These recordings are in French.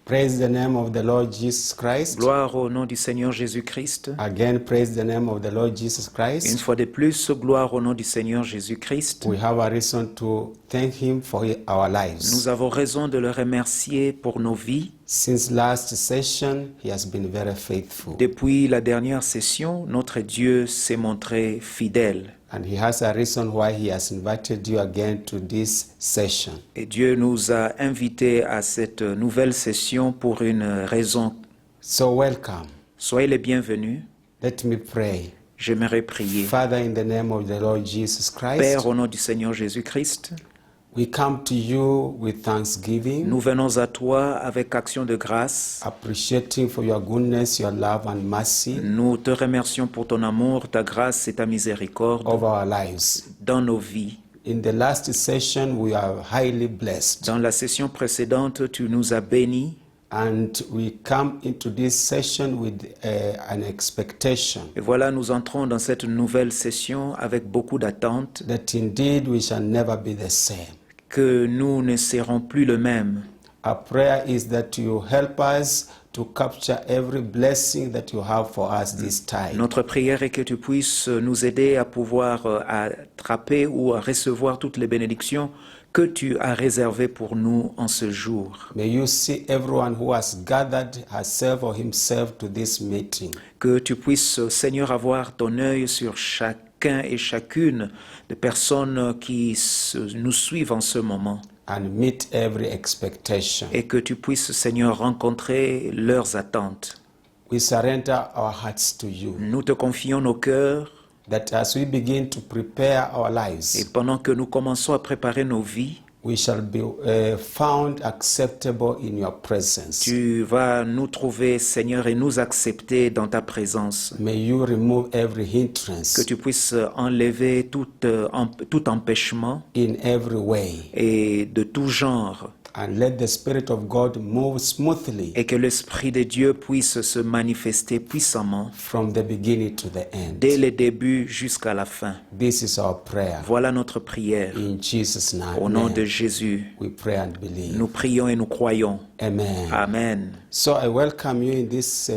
Praise the name of the Lord Jesus Christ. Gloire au nom du Seigneur Jésus-Christ. Again, praise the name of the Lord Jesus Une Christ. fois de plus, gloire au nom du Seigneur Jésus-Christ. We have a reason to thank Him for our lives. Nous avons raison de le remercier pour nos vies. Since last session, He has been very faithful. Depuis la dernière session, notre Dieu s'est montré fidèle. And He has a reason why He has invited you again to this session. Et Dieu nous a invités à cette nouvelle session pour une raison. So welcome. Soyez les bienvenus. Let me pray. J'aimerais prier. Father, in the name of the Lord Jesus Christ, Père, au nom du Seigneur Jésus-Christ, we come to you with thanksgiving, nous venons à toi avec action de grâce. appreciating for your goodness, your love and mercy Nous te remercions pour ton amour, ta grâce et ta miséricorde over our lives. dans nos vies. In the last session, we are highly blessed. Dans la session précédente, tu nous as bénis. And we come into this session with an expectation Et voilà, nous entrons dans cette nouvelle session avec beaucoup d'attentes that indeed we shall never be the same. que nous ne serons plus le même. Our prayer is that you help us to capture every blessing that you have for us this time. Notre prière est que tu puisses nous aider à pouvoir attraper ou à recevoir toutes les bénédictions que tu as réservées pour nous en ce jour. May you see everyone who has gathered herself or himself to this meeting. Que tu puisses, Seigneur, avoir ton œil sur chacun et chacune des personnes qui nous suivent en ce moment. And meet every expectation. Et que tu puisses, Seigneur, rencontrer leurs attentes. We surrender our hearts to you, Nous te confions nos cœurs that as we begin to prepare our et lives, pendant que nous commençons à préparer nos vies, we shall be found acceptable in your presence. tu vas nous trouver, Seigneur, et nous accepter dans ta présence. May you remove every Que hindrance tu puisses enlever tout empêchement in every way, et de tout genre, and let the Spirit of God move smoothly et que l'Esprit de Dieu puisse se manifester puissamment from the beginning to the end. dès le début jusqu'à la fin. This is our prayer. Voilà notre prière. In Jesus' name, Au nom de Jésus, we pray and believe. nous prions et nous croyons. Amen. Amen. So I welcome you in this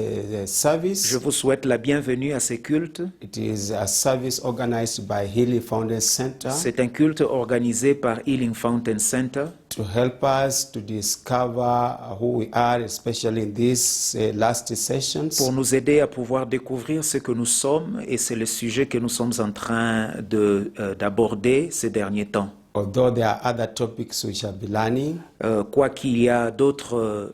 service. Je vous souhaite la bienvenue à ces cultes. It is a service organized by Healing Fountain Center C'est un culte organisé par Healing Fountain Center to help us to discover who we are, especially in these last sessions. pour nous aider à pouvoir découvrir ce que nous sommes, et c'est le sujet que nous sommes en train d'aborder ces derniers temps. Although there are other topics we shall be learning, Quoiqu'il y a d'autres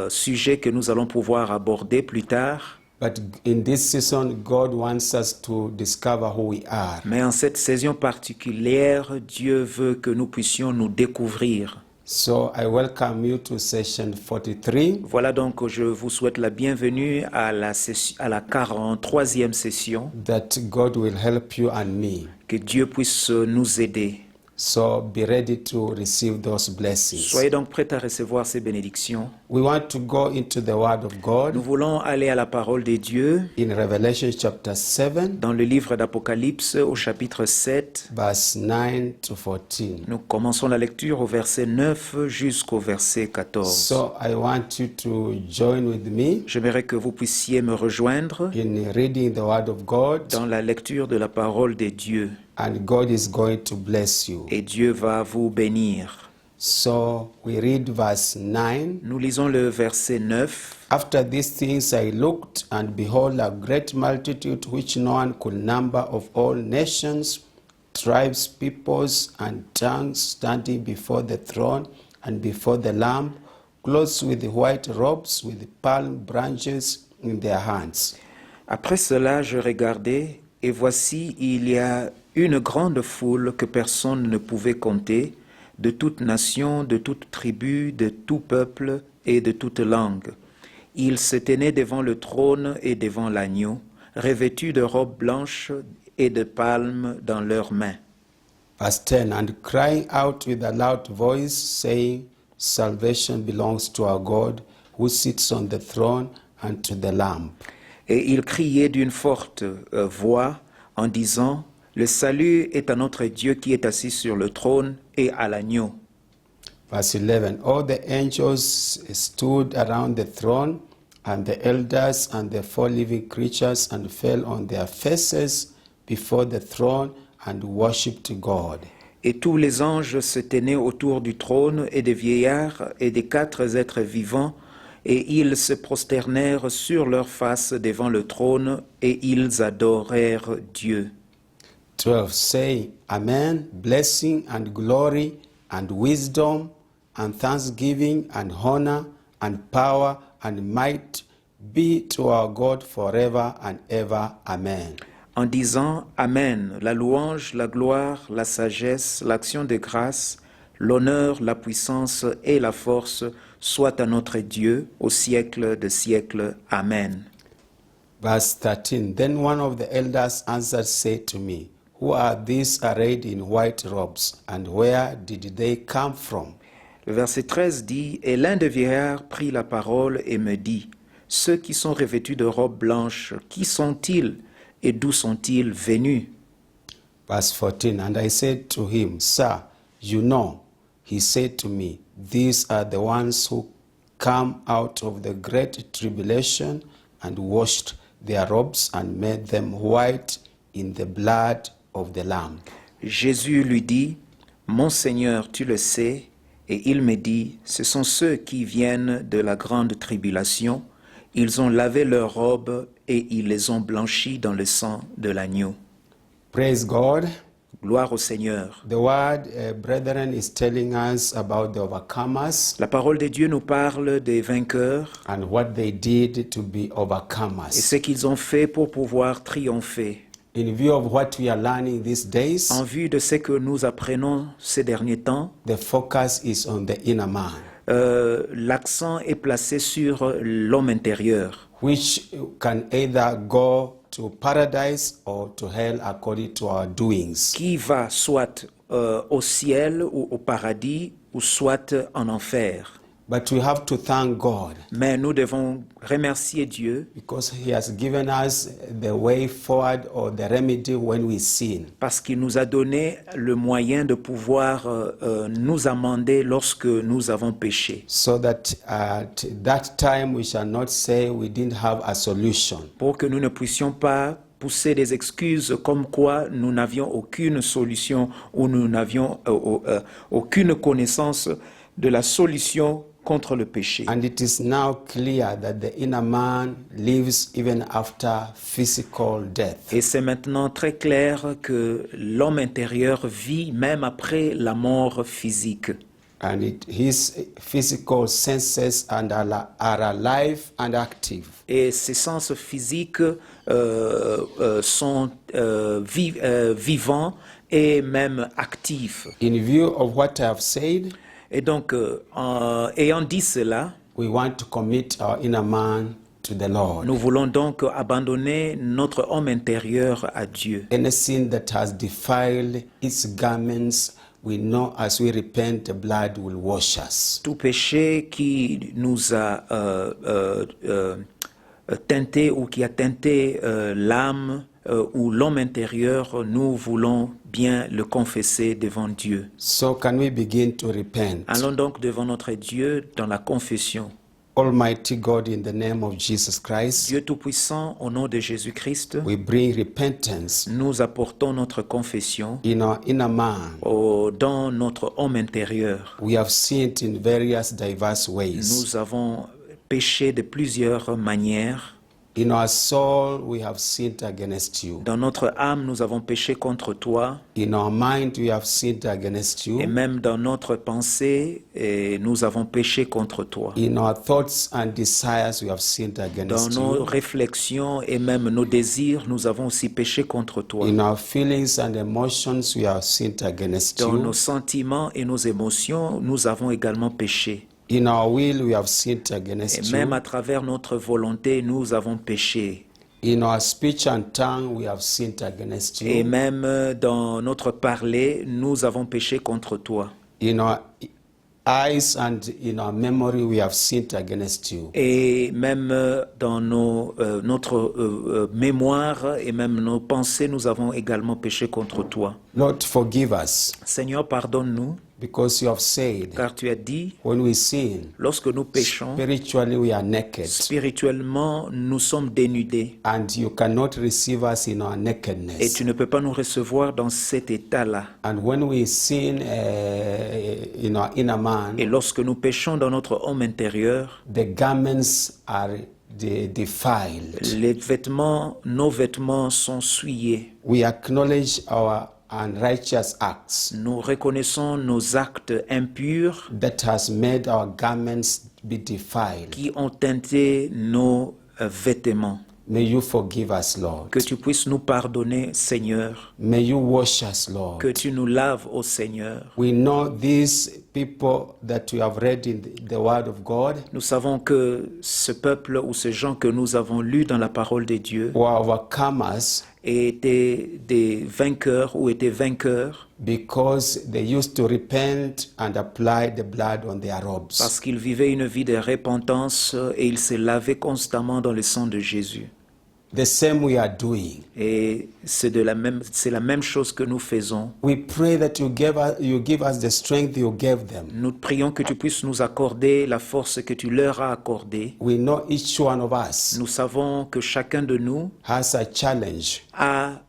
sujets que nous allons pouvoir aborder plus tard, but in this season, God wants us to discover who we are. mais en cette saison particulière, Dieu veut que nous puissions nous découvrir. So I welcome you to session 43. Voilà donc, je vous souhaite la bienvenue à la 43e session. That God will help you and me. Que Dieu puisse nous aider. So be ready to receive those blessings. Soyez donc prêts à recevoir ces bénédictions. We want to go into the Word of Nous God voulons aller à la parole de Dieu in Revelation chapter 7, dans le livre d'Apocalypse au chapitre 7. verse 9 to 14. Nous commençons la lecture au verset 9 jusqu'au verset 14. So I want you to join with me J'aimerais que vous puissiez me rejoindre in reading the Word of God, dans la lecture de la parole de Dieu. and God is going to bless you. Et Dieu va vous bénir. So we read verse 9. Nous lisons le verset 9. After these things I looked, and behold, a great multitude which no one could number, of all nations, tribes, peoples, and tongues, standing before the throne and before the Lamb, clothed with white robes, with palm branches in their hands. Après cela, je regardai, et voici, il y a une grande foule que personne ne pouvait compter, de toute nation, de toute tribu, de tout peuple et de toute langue. Ils se tenaient devant le trône et devant l'agneau, revêtus de robes blanches et de palmes dans leurs mains. Verse 10, and crying out with a loud voice, saying, Salvation belongs to our God, who sits on the throne, and to the Lamb. Et ils criaient d'une forte voix en disant, le salut est à notre Dieu qui est assis sur le trône et à l'agneau. Verse 11, all the angels stood around the throne, and the elders and the four living creatures, and fell on their faces before the throne and worshipped God. Et tous les anges se tenaient autour du trône, et des vieillards et des 4 êtres vivants, et ils se prosternèrent sur leurs faces devant le trône, et ils adorèrent Dieu. 12, saying, Amen, blessing and glory and wisdom and thanksgiving and honor and power and might be to our God forever and ever. Amen. En disant Amen, la louange, la gloire, la sagesse, l'action de grâce, l'honneur, la puissance et la force soient à notre Dieu au siècle des siècles. Amen. Verse 13, then one of the elders answered, said to me, who are these arrayed in white robes, and where did they come from? Le verset 13 dit, et l'un des vieillards prit la parole et me dit, ceux qui sont revêtus de robes blanches, qui sont-ils et d'où sont-ils venus? Verse 14, and I said to him, Sir, you know. He said to me, these are the ones who come out of the great tribulation and washed their robes and made them white in the blood of the Lamb. Jésus lui dit, mon Seigneur, tu le sais. Et il me dit, ce sont ceux qui viennent de la grande tribulation. Ils ont lavé leurs robes et ils les ont blanchies dans le sang de l'agneau. Praise God. Gloire au Seigneur. The word, brethren, is telling us about the overcomers La parole de Dieu nous parle des vainqueurs and what they did to be et overcomers. ce qu'ils ont fait pour pouvoir triompher. In view of what we are learning these days, En vue de ce que nous apprenons ces derniers temps, the focus is on the inner man, l'accent est placé sur l'homme intérieur, which can either go to paradise or to hell according to our doings. qui va soit au ciel ou au paradis ou soit en enfer. But we have to thank God Mais nous devons remercier Dieu because He has given us the way forward or the remedy when we sin. parce qu'il nous a donné le moyen de pouvoir nous amender lorsque nous avons péché. So that at that time we shall not say we didn't have a solution. Pour que nous ne puissions pas pousser des excuses comme quoi nous n'avions aucune solution ou nous n'avions aucune connaissance de la solution contre le péché. And it is now clear that the inner man lives even after physical death. Et c'est maintenant très clair que l'homme intérieur vit même après la mort physique. And his physical senses are alive and active. Et ses sens physiques sont vivants et même actifs. In view of what I have said, Et donc, ayant dit cela, we want to commit our inner man to the Lord. nous voulons donc abandonner notre homme intérieur à Dieu. Anything that has defiled its garments, we know as we repent, the blood will wash us. Tout péché qui nous a teinté ou qui a teinté l'âme ou l'homme intérieur, nous voulons bien le confesser devant Dieu. So can we begin to repent? Allons donc devant notre Dieu dans la confession. Almighty God, in the name of Jesus Christ, Dieu Tout-Puissant, au nom de Jésus-Christ, we bring repentance nous apportons notre confession in our inner man. dans notre homme intérieur. We have sinned in various diverse ways. Nous avons péché de plusieurs manières. In our soul, we have sinned against you. Dans notre âme, nous avons péché contre toi. In our mind, we have sinned against Et you. même dans notre pensée, nous avons péché contre toi. In our thoughts and desires, we have sinned Dans against nos you. réflexions et même nos désirs, nous avons aussi péché contre toi. In our feelings and emotions, we have sinned against Dans you. nos sentiments et nos émotions, nous avons également péché. In our will, we have sinned Et against même you. à travers notre volonté, nous avons péché. In our speech and tongue, we have sinned against Et you. même dans notre parler, nous avons péché contre toi. In our eyes and in our memory, we have sinned against you. Et même dans notre mémoire et même nos pensées, nous avons également péché contre toi. Lord, forgive us. Seigneur, pardonne-nous. Because you have said, car tu as dit, when we sin, lorsque nous péchons, spiritually we are naked, spirituellement, nous sommes dénudés. and you cannot receive us in our Et nakedness. tu ne peux pas nous recevoir dans cet état-là. And when we sin in our inner man, Et lorsque nous péchons dans notre homme intérieur, the garments are defiled. nos vêtements sont souillés. We acknowledge our unrighteous acts Nous reconnaissons nos actes impurs that has made our garments be defiled. qui ont teinté nos vêtements. May you forgive us, Lord. Que tu puisses nous pardonner, Seigneur. May you wash us, Lord. Que tu nous laves, ô Seigneur. We know these people that we have read in the Word of God Nous savons que ce peuple ou ces gens que nous avons lus dans la parole de Dieu were overcomers étaient des vainqueurs ou étaient vainqueurs because they used to repent and apply the blood on their robes. parce qu'ils vivaient une vie de repentance et ils se lavaient constamment dans le sang de Jésus. The same we are doing. Et c'est la même chose que nous faisons. We pray that you give us the strength you gave them. Nous prions que tu puisses nous accorder la force que tu leur as accordée. We know each one of us Nous savons que chacun de nous has a challenge, a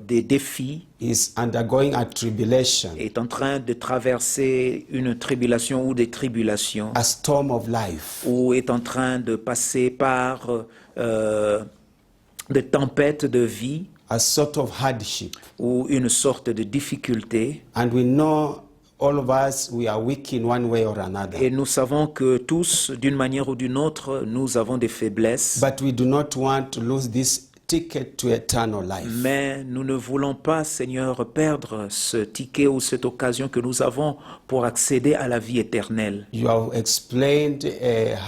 des défis, is undergoing a tribulation, est en train de traverser une tribulation ou des tribulations, a storm of life. ou est en train de passer par des tempêtes de vie A sort of hardship. ou une sorte de difficulté. And we know all of us, we are weak in one way or another. Et nous savons que tous, d'une manière ou d'une autre, nous avons des faiblesses. But we do not want to lose this ticket to eternal life. Mais nous ne voulons pas, Seigneur, perdre ce ticket ou cette occasion que nous avons pour accéder à la vie éternelle. You have explained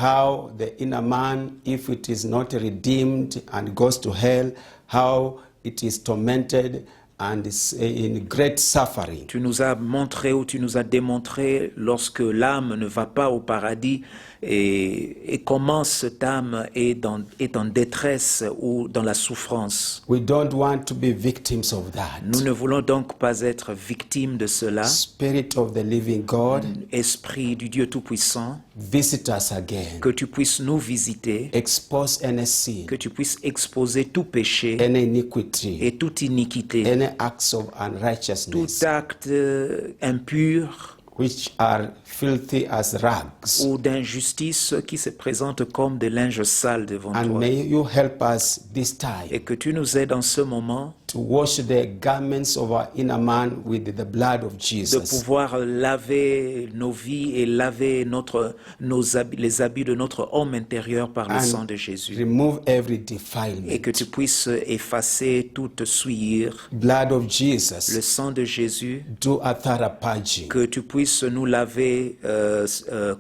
how the inner man, if it is not redeemed and goes to hell, how it is tormented and is in great suffering. Tu nous as montré ou tu nous as démontré lorsque l'âme ne va pas au paradis et comment cette âme est en détresse ou dans la souffrance. We don't want to be victims of that. Nous ne voulons donc pas être victimes de cela. Spirit of the living God, Esprit du Dieu Tout-Puissant, visit us again. que tu puisses nous visiter, Expose any sin, que tu puisses exposer tout péché any iniquity, et toute iniquité, any acts of tout unrighteousness acte impur which are filthy as rags. ou d'injustice qui se présente comme des linges sales devant And toi. may you help us this time Et que tu nous aides en ce moment to wash the garments of our inner man with the blood of de Jesus. pouvoir laver nos vies et laver les habits de notre homme intérieur par le sang de Jésus. Remove every Et defilement. que tu puisses effacer toute souillure. Blood of Le Jesus, sang de Jésus, do a thorough purging. que tu puisses nous laver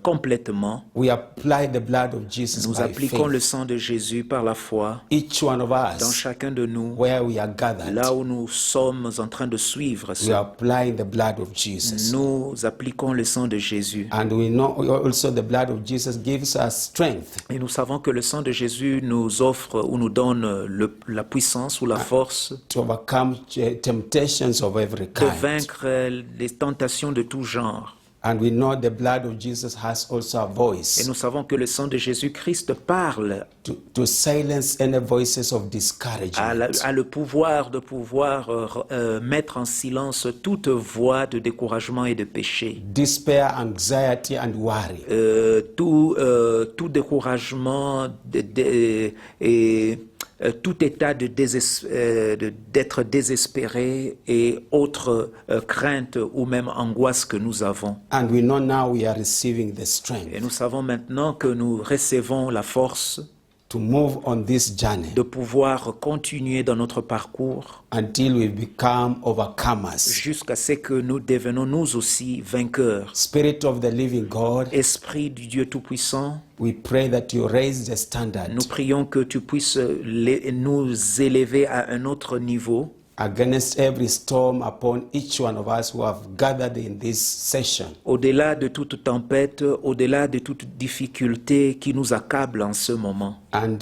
complètement. We apply the blood of Jesus Nous by appliquons le faith. sang de Jésus par la foi Each one of dans us, chacun de nous, where we are gathered, là où nous sommes en train de suivre. we are applying the blood of Jesus. Nous appliquons le sang de Jésus. And we know also the blood of Jesus gives us strength Et nous savons que le sang de Jésus nous offre ou nous donne la puissance ou la force to overcome temptations of every de kind. vaincre les tentations de tout genre. And we know the blood of Jesus has also a Et voice nous savons que le sang de Jésus-Christ parle, to silence any voices of a discouragement. le pouvoir de mettre en silence toute voix de découragement et de péché. Despair, anxiety, and worry. Tout découragement et tout état d'être désespéré et autres craintes ou même angoisses que nous avons. And we know now we are receiving the Et strength nous savons maintenant que nous recevons la force to move on this journey de pouvoir continuer dans notre parcours until we become overcomers. jusqu'à ce que nous devenons nous aussi vainqueurs. Spirit of the living God, Esprit du Dieu Tout-Puissant, we pray that you raise the standard nous prions que tu puisses nous élever à un autre niveau against every storm upon each one of us who have gathered in this session. au-delà de toute tempête, au-delà de toute difficulté qui nous accable en ce moment. And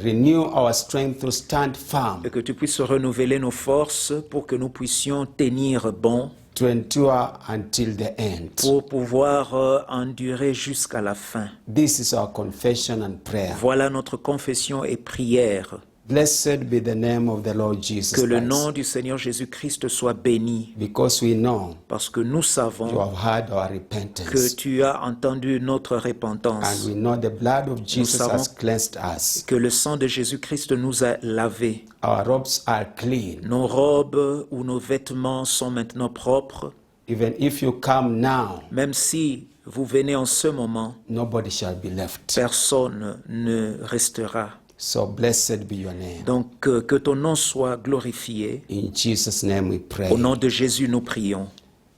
renew our strength to stand firm, Et que tu puisses renouveler nos forces pour que nous puissions tenir bon, to endure until the end. pour pouvoir endurer jusqu'à la fin. This is our confession and prayer. Voilà notre confession et prière. Blessed be the name of the Lord Jesus Que le Christ. nom du Seigneur Jésus-Christ soit béni, Because we know parce que nous you savons have heard our que repentance. tu as entendu notre And repentance, we know the blood of Jesus savons has cleansed us. que le sang de Jésus-Christ nous a lavés. Our robes are clean. Nos robes ou nos vêtements sont maintenant propres. Even if you come now, Même si vous venez en ce moment, nobody shall be left. personne ne restera. So blessed be your name. Donc que ton nom soit glorifié. In Jesus' name we pray. Au nom de Jésus, nous prions.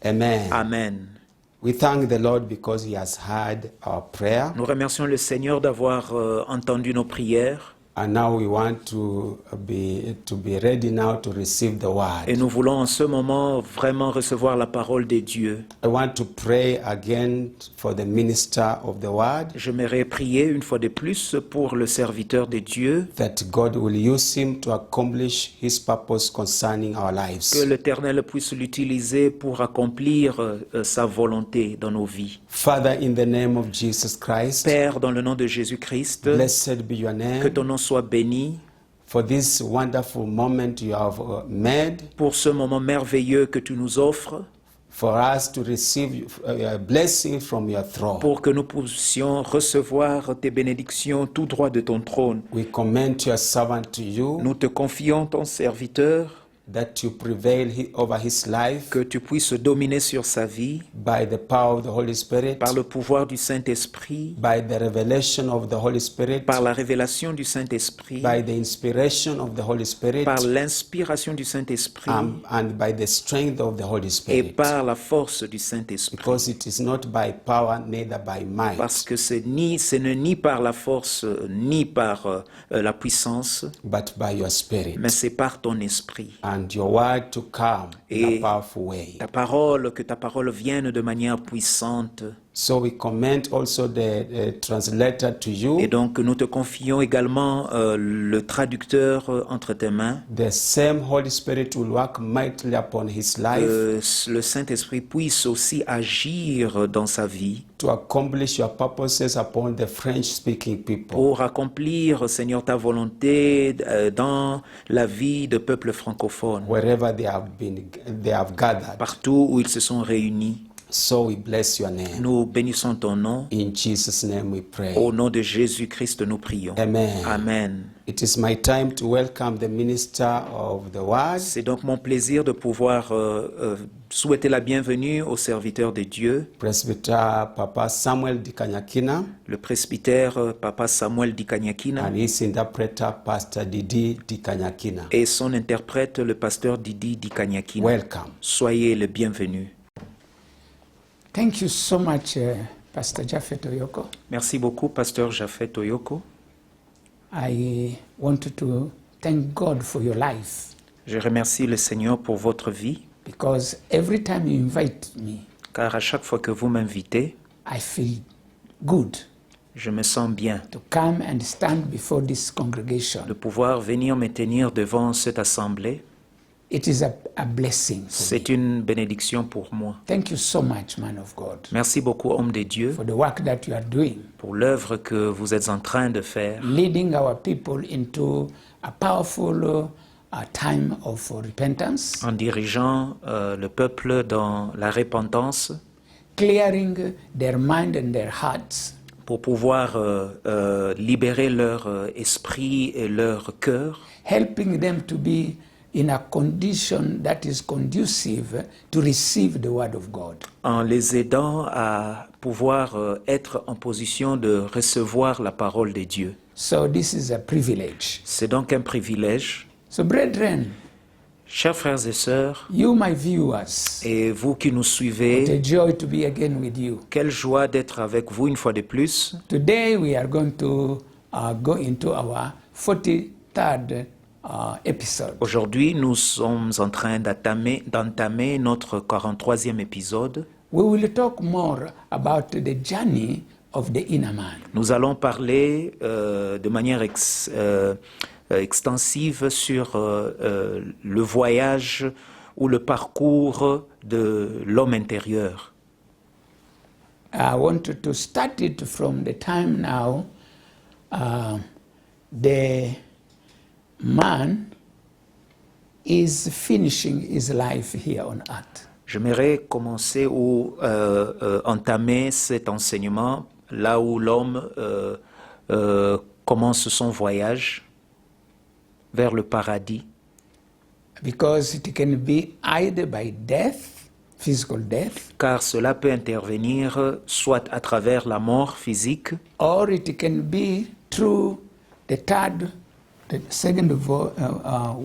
Amen. Amen. We thank the Lord because he has heard our prayer. Nous remercions le Seigneur d'avoir entendu nos prières. And now we want to be ready now to receive the word. Et nous voulons en ce moment vraiment recevoir la parole de Dieu. I want to pray again for the minister of the word, J'aimerais prier une fois de plus pour le serviteur de Dieu, that God will use him to accomplish his purpose concerning our lives. que l'Éternel puisse l'utiliser pour accomplir sa volonté dans nos vies. Father, in the name of Jesus Christ, Père, dans le nom de Jésus-Christ, blessed be your que name ton nom soit béni for this wonderful moment you have made pour ce moment merveilleux que tu nous offres, for us to receive a blessing from your throne. pour que nous puissions recevoir tes bénédictions tout droit de ton trône. We commend your servant to you, Nous te confions ton serviteur, that you prevail over his life que tu puisses dominer sur sa vie by the power of the Holy Spirit, par le pouvoir du Saint-Esprit, by the revelation of the Holy Spirit, par la révélation du Saint-Esprit, by the inspiration of the Holy Spirit, par l'inspiration du Saint-Esprit and by the strength of the Holy et Spirit. par la force du Saint-Esprit. Because it is not by power, neither by might, Parce que ce n'est ni par la force, ni par la puissance, but by your Spirit. mais c'est par ton esprit. And your word to come in Et a powerful way. Que ta parole vienne de manière puissante. So we commend also the translator to Et you. donc nous te confions également le traducteur entre tes mains. The same Holy Spirit will work mightily upon his life Le Saint-Esprit puisse aussi agir dans sa vie to accomplish your purposes upon the French-speaking people. pour accomplir, Seigneur, ta volonté dans la vie de peuples francophones, Wherever they have gathered. partout où ils se sont réunis. So we bless your name. Nous bénissons ton nom. In Jesus' name we pray. Au nom de Jésus-Christ, nous prions. Amen. Amen. It is my time to welcome the minister of the word, C'est donc mon plaisir de pouvoir souhaiter la bienvenue aux serviteurs de Dieu, Presbyter Papa Samuel Dikanyakina, le presbytère Papa Samuel Dikanyakina and his interpreter Pastor Didi Dikanyakina. et son interprète, le pasteur Didi Dikanyakina. Welcome. Soyez le bienvenu. Thank you so much, Pastor Japhet Oyoko. Merci beaucoup, pasteur Japhet Oyoko. I wanted to thank God for your life Je remercie le Seigneur pour votre vie, because every time you invite me, car à chaque fois que vous m'invitez, I feel good je me sens bien to come and stand before this de congregation. pouvoir venir me tenir devant cette assemblée. It is a blessing for me. C'est une bénédiction pour moi. Thank you so much, man of God, Merci beaucoup, homme de Dieu, for the work that you are doing, pour l'œuvre que vous êtes en train de faire, leading our people into a powerful time of repentance, en dirigeant le peuple dans la repentance clearing their mind and their hearts, pour pouvoir libérer leur esprit et leur cœur, helping them to be in a condition that is conducive to receive the word of God. en les aidant à pouvoir être en position de recevoir la parole de Dieu. So this is a privilege. C'est donc un privilège. So brethren, Chers frères et sœurs, you my viewers, et vous qui nous what suivez, a joy to be again with you. quelle joie d'être avec vous une fois de plus. Today we are going to go into our 43rd episode. Aujourd'hui, nous sommes en train d'entamer notre 43e épisode. We will talk more about the journey of the inner man. Nous allons parler de manière extensive sur le voyage ou le parcours de l'homme intérieur. I want to start it from the time now the man is finishing his life here on earth. J'aimerais commencer ou entamer cet enseignement là où l'homme commence son voyage vers le paradis. Because it can be either by death, physical death, Car cela peut intervenir soit à travers la mort physique, or it can be through the second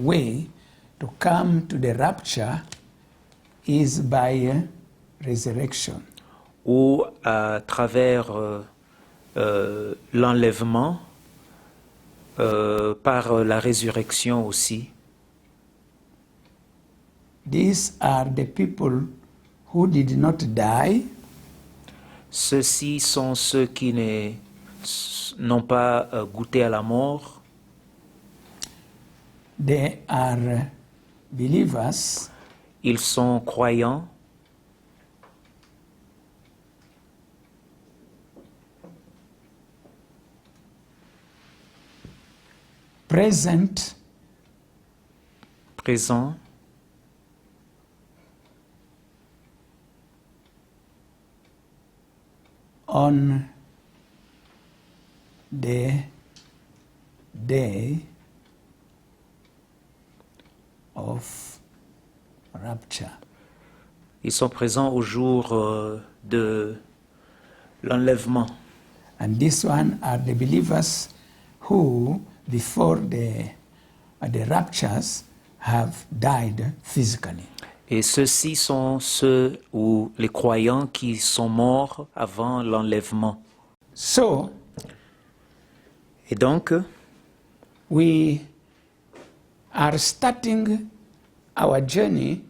way to come to the rapture is by resurrection. ou à travers l'enlèvement par la résurrection aussi. These are the people who did not die, Ceux-ci sont ceux qui n'ont pas goûté à la mort. they are believers, Ils sont croyants, present présents, on the day of rapture. ils sont présents au jour de l'enlèvement. And this one are the believers who, before the raptures, have died physically. Et ceux-ci sont ceux ou les croyants qui sont morts avant l'enlèvement. So Et donc, we are starting our journey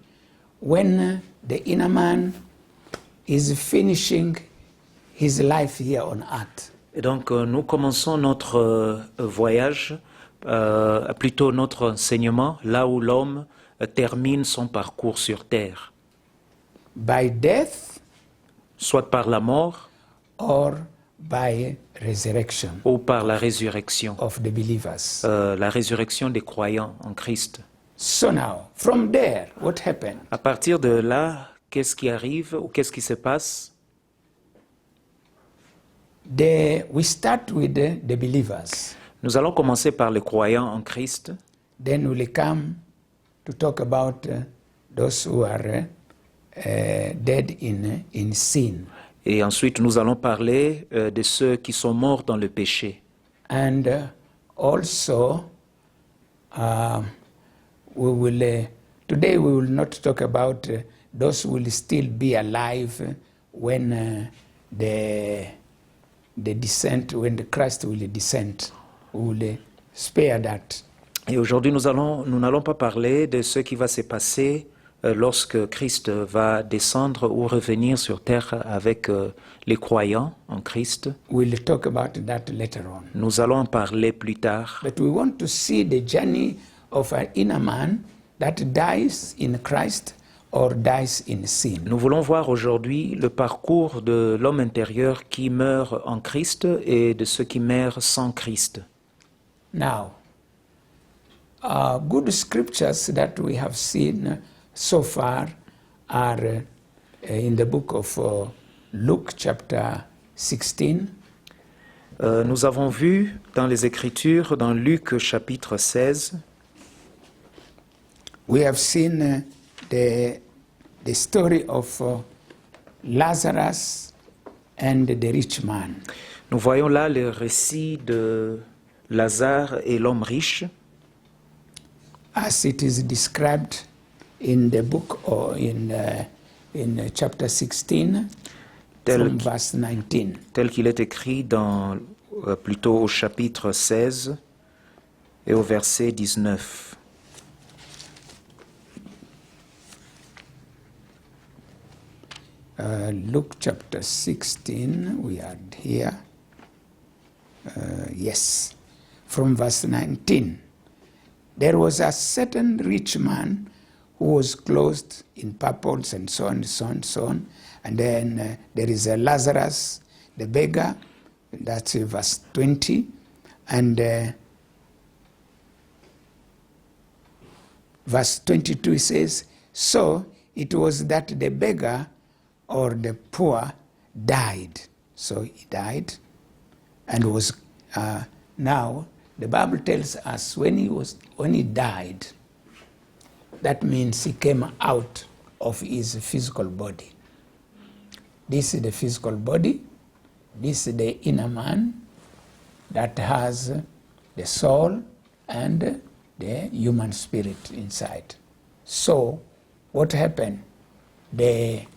when the inner man is finishing his life here on earth. nous commençons notre voyage, plutôt notre enseignement, là où l'homme termine son parcours sur terre, By death soit par la mort or by resurrection ou par la résurrection, of the believers. la résurrection des croyants en Christ. So now, from there, what happened? À partir de là, qu'est-ce qui arrive ou qu'est-ce qui se passe? We start with the believers. Nous allons commencer par les croyants en Christ, Then we'll come to talk about those who are dead in sin. et ensuite nous allons parler de ceux qui sont morts dans le péché. And also, today we will not talk about those who will still be alive when the descent, when the Christ will descend. We will spare that. Et aujourd'hui, nous n'allons pas parler de ce qui va se passer lorsque Christ va descendre ou revenir sur terre avec les croyants en Christ. We'll talk about that later on. Nous allons en parler plus tard. But we want to see the journey of an inner man that dies in Christ or dies in sin. Nous voulons voir aujourd'hui le parcours de l'homme intérieur qui meurt en Christ et de ceux qui meurent sans Christ. Now, good scriptures that we have seen so far are in the book of Luke chapter 16, Nous avons vu dans les Écritures, dans Luc chapitre 16, we have seen the story of Lazarus and the rich man. nous voyons là le récit de Lazare et l'homme riche, As it is described in the book or in chapter 16 from verse 19. tel qu'il est écrit dans, plutôt au chapitre 16 et au verset 19. Luke chapter 16, we are here. Yes, from verse 19. There was a certain rich man who was clothed in purples and so on, so on, so on. And then there is a Lazarus, the beggar, that's verse 20. And verse 22 says, so it was that the beggar or the poor died. So he died and was, now the Bible tells us when he died, that means he came out of his physical body. This is the physical body. This is the inner man that has the soul and the human spirit inside. So what happened? The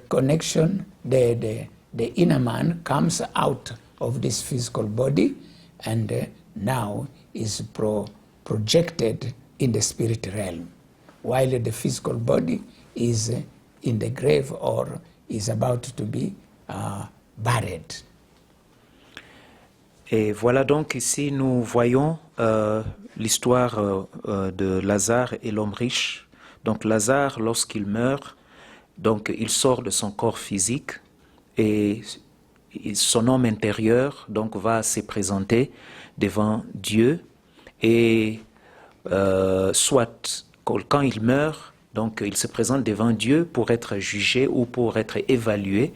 connection, the inner man comes out of this physical body and now is projected in the spirit realm, while the physical body is in the grave or is about to be buried. Et voilà donc ici nous voyons l'histoire de Lazare et l'homme riche. Donc Lazare, lorsqu'il meurt, donc il sort de son corps physique et son homme intérieur donc va se présenter devant Dieu et soit quand il meurt, donc il se présente devant Dieu pour être jugé ou pour être évalué,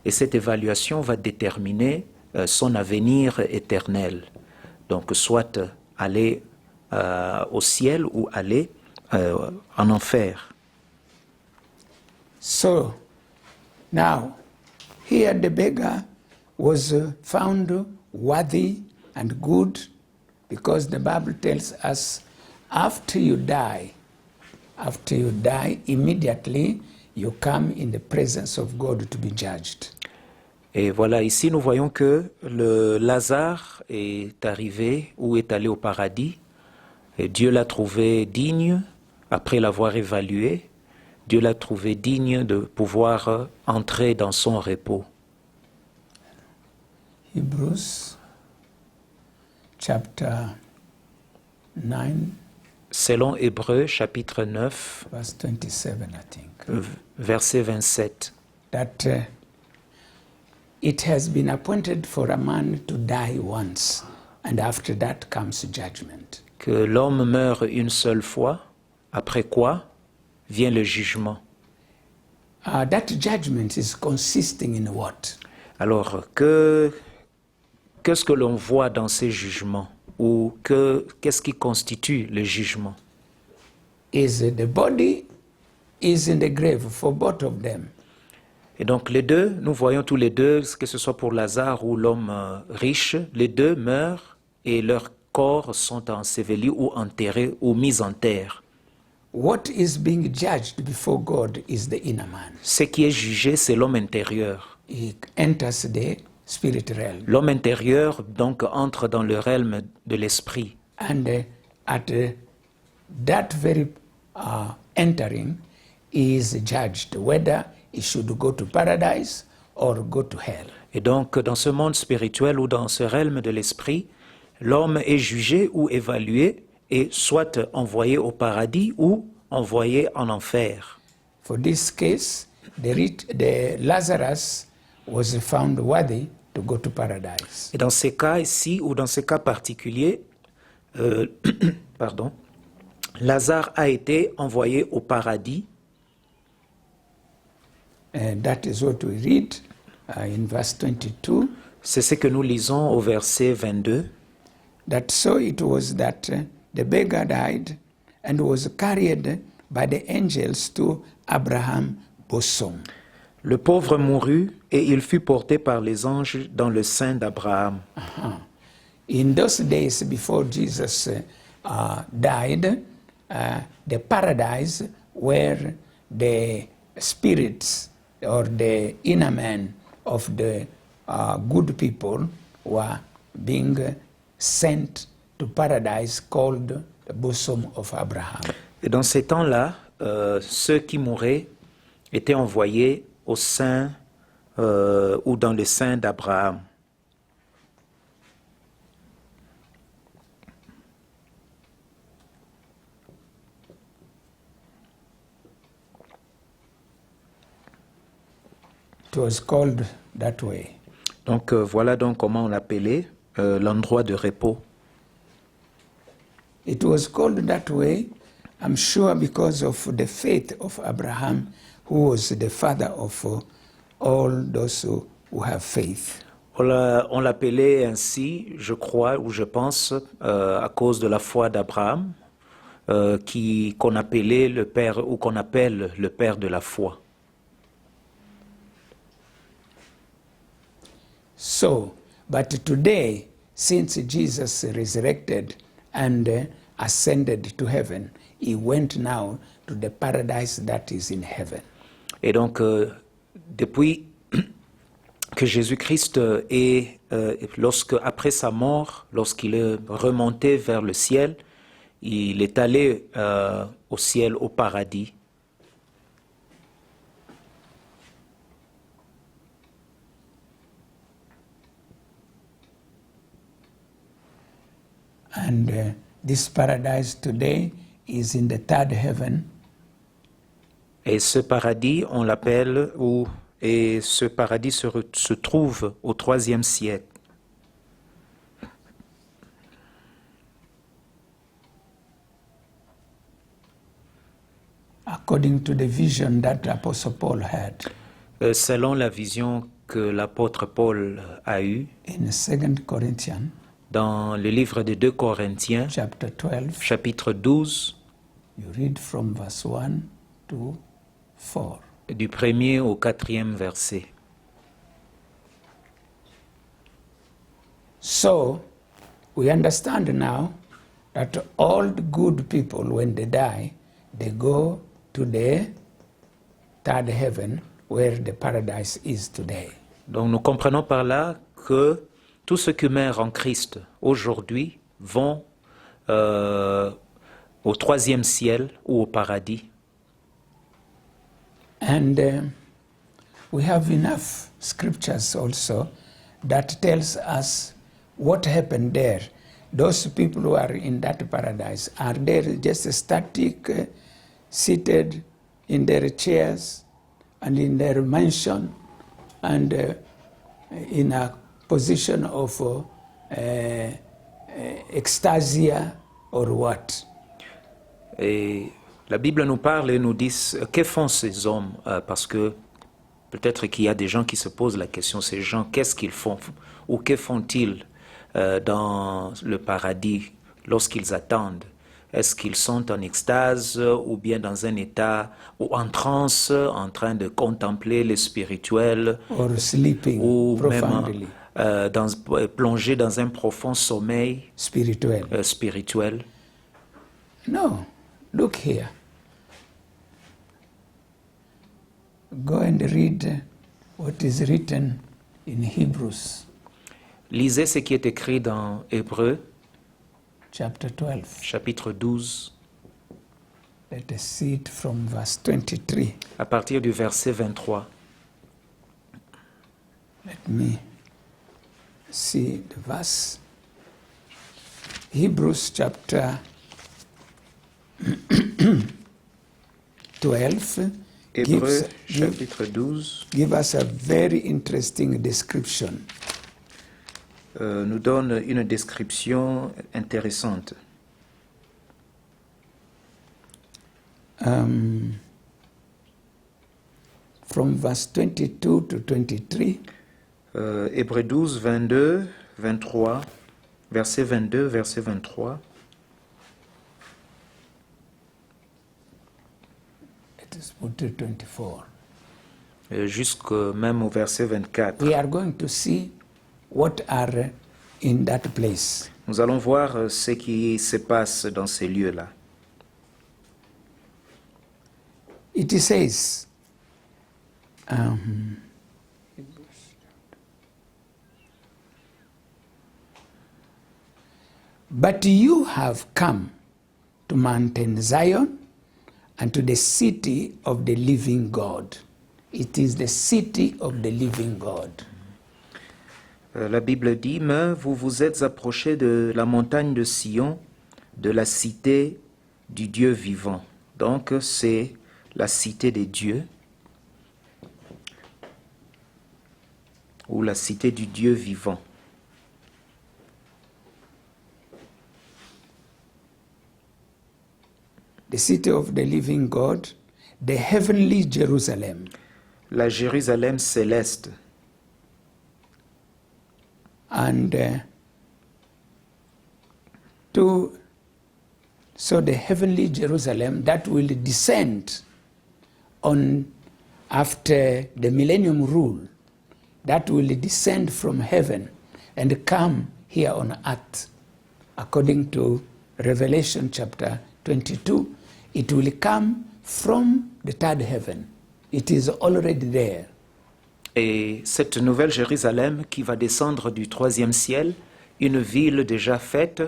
et cette évaluation va déterminer son avenir éternel. Donc soit aller au ciel ou aller en enfer. So now here the beggar was found worthy and good, because the Bible tells us after you die, immediately you come in the presence of God to be judged. Et voilà, ici nous voyons que le Lazare est arrivé ou est allé au paradis, et Dieu l'a trouvé digne, après l'avoir évalué, Dieu l'a trouvé digne de pouvoir entrer dans son repos. Hebrews chapter 9, Selon Hébreux chapitre 9, verse 27, I think, verset 27. that it has been appointed for a man to die once, and after that comes judgment. Que l'homme meurt une seule fois, après quoi vient le jugement. That judgment is consisting in what? Alors, qu'est-ce que l'on voit dans ces jugements? Ou qu'est-ce qui constitue le jugement? Is the body is in the grave for both of them. Et donc les deux, nous voyons tous les deux, que ce soit pour Lazare ou l'homme riche, les deux meurent et leurs corps sont ensevelis ou enterrés ou mis en terre. What is being judged before God is the inner man. Ce qui est jugé, c'est l'homme intérieur. He enters the spirit realm. L'homme intérieur donc entre dans le realm de l'esprit. And at that very entering, he is judged whether he should go to paradise or go to hell. Et donc dans ce monde spirituel ou dans ce realm de l'esprit, l'homme est jugé ou évalué et soit envoyé au paradis ou envoyé en enfer. For this case, the Lazarus was found worthy to go to paradise. Et dans ces cas ici, ou dans ces cas particuliers, pardon, Lazare a été envoyé au paradis. And that is what we read in verse 22. C'est ce que nous lisons au verset 22. That so it was that the beggar died and was carried by the angels to Abraham's bosom. Le pauvre mourut et il fut porté par les anges dans le sein d'Abraham. In those days before Jesus died, the paradise where the spirits or the inner man of the good people were being sent to paradise called the bosom of Abraham. Et dans ces temps-là, ceux qui mouraient étaient envoyés au sein ou dans le sein d'Abraham. It was called that way. Donc voilà donc comment on l'appelait, l'endroit de repos. It was called that way, I'm sure, because of the faith of Abraham, who was the father of all those who have faith. On l'appelait ainsi, je crois, ou je pense, à cause de la foi d'Abraham, qu'on appelait le père, ou qu'on appelle le père de la foi. So, but today, since Jesus resurrected and ascended to heaven, he went now to the paradise that is in heaven. Et donc, depuis que Jésus-Christ est, après sa mort, lorsqu'il est remonté vers le ciel, il est allé au ciel, au paradis. And this paradise today is in the third heaven. Et ce paradis, on l'appelle, et ce paradis se trouve au 3e ciel. According to the vision that Apostle Paul had Selon la vision que l'apôtre Paul a eue in 2 Corinthians dans le livre de 2 Corinthiens, chapter 12, chapitre 12, you read from verse 1 to 4. du 1er au 4e verset. So, we understand now that all the good people, when they die, they go to the third heaven where the paradise is today. Donc nous comprenons par là que tous ceux qui meurent en Christ aujourd'hui vont au 3e ciel ou au paradis. And we have enough scriptures also that tells us what happened there. Those people who are in that paradise, are they just static, seated in their chairs and in their mansion and in a position of ecstasia or what? Et la Bible nous parle et nous dit que font ces hommes, parce que peut-être qu'il y a des gens qui se posent la question, ces gens, qu'est-ce qu'ils font ou que font-ils dans le paradis lorsqu'ils attendent? Est-ce qu'ils sont en extase ou bien dans un état ou en transe, en train de contempler le spirituel, Or sleeping ou profoundly, même plongés dans un profond sommeil spiritual? spirituel? No, look here. Go and read what is written in Hebrews Lisez ce qui est écrit dans Hébreux, chapter 12. chapitre 12, Let us see it from verse 23. à partir du verset 23. Let me see the verse. Hebrews chapter 12 Hébreux, chapitre 12, give us a very interesting description. nous donne une description intéressante. From verse 22 to 23, Hébreux 12, 22, 23, verset 22, verset 23. it is put to 24. Jusqu'au même au verset 24. We are going to see what are in that place. Nous allons voir ce qui se passe dans ces lieux-là. It says, but you have come to Mountain Zion and to the city of the living God. It is the city of the living God. La Bible dit, mais vous vous êtes approchés de la montagne de Sion, de la cité du Dieu vivant. Donc c'est la cité des dieux. ou la cité du Dieu vivant. The city of the living God, the heavenly Jerusalem. La Jérusalem céleste. And so the heavenly Jerusalem that will descend on after the millennium rule, that will descend from heaven and come here on earth. According to Revelation chapter 22, it will come from the third heaven. It is already there. Et cette nouvelle Jérusalem qui va descendre du troisième ciel, une ville déjà faite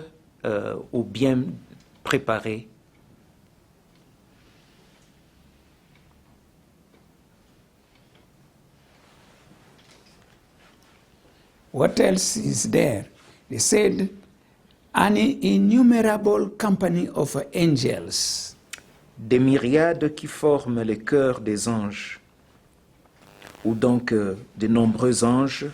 ou bien préparée. What else is there? They said, an innumerable company of angels. Des myriades qui forment le cœur des anges, ou donc de nombreux anges.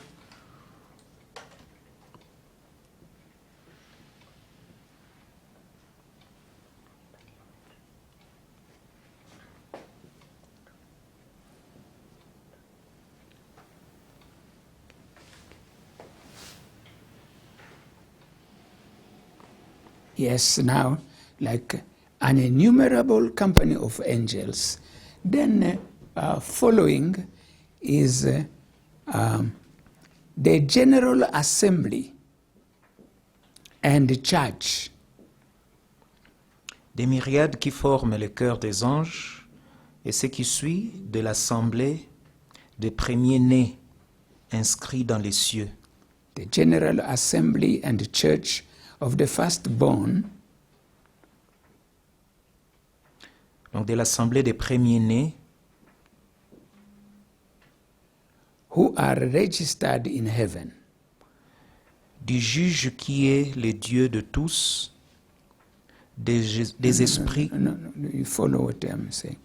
Yes, now, like an innumerable company of angels. Then following is the General Assembly and the church. Des myriades qui forment le cœur des anges, et ce qui suit de l'assemblée des premiers-nés inscrits dans les cieux. The General Assembly and the church of the firstborn. Donc de l'assemblée des premiers-nés Who are registered in heaven. du juge qui est le Dieu de tous, des esprits. No, you follow what I'm saying.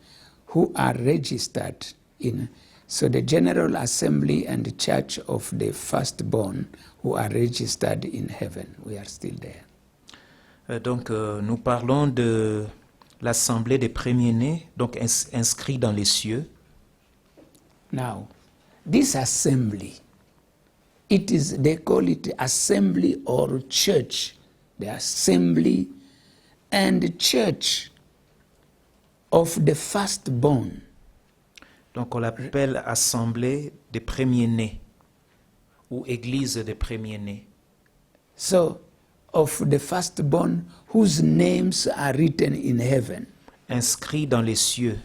Who are registered in. So the General Assembly and the church of the firstborn who are registered in heaven. We are still there. Donc nous parlons de l'assemblée des premiers-nés, donc inscrits dans les cieux. Now, this assembly, they call it assembly or church. The assembly and the church of the firstborn. Donc on l'appelle assemblée des premiers-nés ou église des premiers-nés. So, of the firstborn whose names are written in heaven. Inscrits dans les cieux.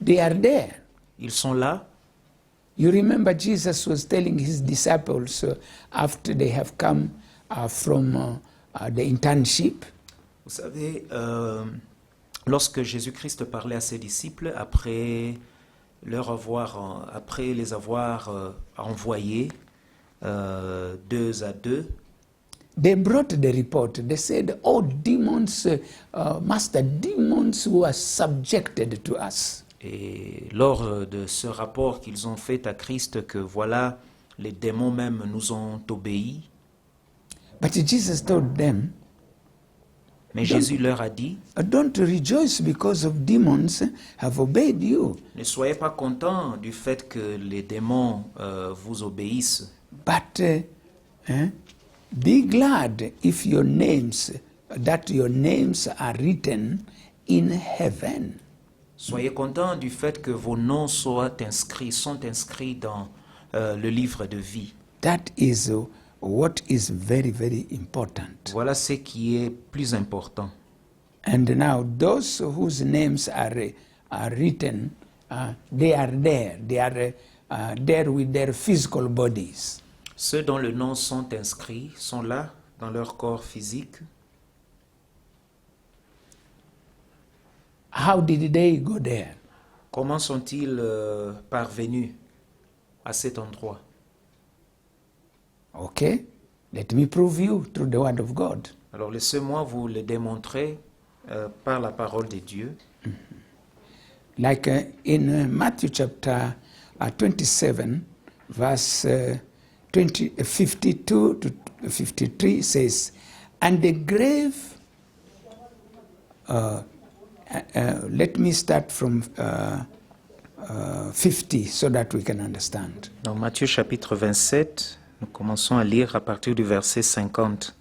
They are there. Ils sont là. You remember Jesus was telling his disciples after they have come from the internship. Vous savez, lorsque Jésus-Christ parlait à ses disciples, après les avoir envoyés 2 à 2, they brought the report. They said, "Oh, demons, master, demons who are subjected to us." et lors de ce rapport qu'ils ont fait à Christ, que voilà, les démons même nous ont obéi. But Jesus told them, Mais Jésus leur a dit, don't rejoice because of demons have obeyed you, ne soyez pas contents du fait que les démons vous obéissent, but be glad if your names are written in heaven. soyez contents du fait que vos noms sont inscrits dans le livre de vie. That is what is very, very important. Voilà ce qui est plus important. And now those whose names are written, they are there. They are there with their physical bodies. Ceux dont les noms sont inscrits sont là dans leur corps physique. How did they go there? Comment sont-ils parvenus à cet endroit? Okay, let me prove you through the word of God. Alors laissez-moi vous le démontrer par la parole de Dieu. Like in Matthew chapter 27, verse 52 to 53 says, and the grave, let me start from 50 so that we can understand. Dans Matthieu chapitre 27, nous commençons à lire à partir du verset 50.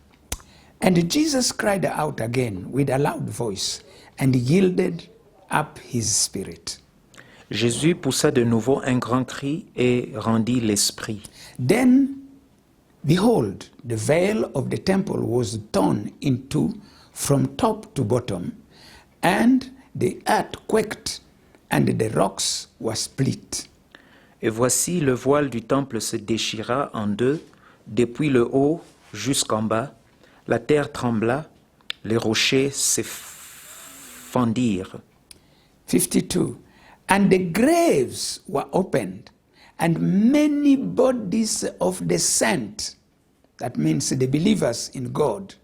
And Jesus cried out again with a loud voice and yielded up his spirit. Jésus poussa de nouveau un grand cri et rendit l'esprit. Then, behold, the veil of the temple was torn in two from top to bottom, and the earth quaked, and the rocks were split. Et voici le voile du temple se déchira en deux, depuis le haut jusqu'en bas. La terre trembla, les rochers se fendirent. 52. And the graves were opened, and many bodies of the saints, that means the believers in God,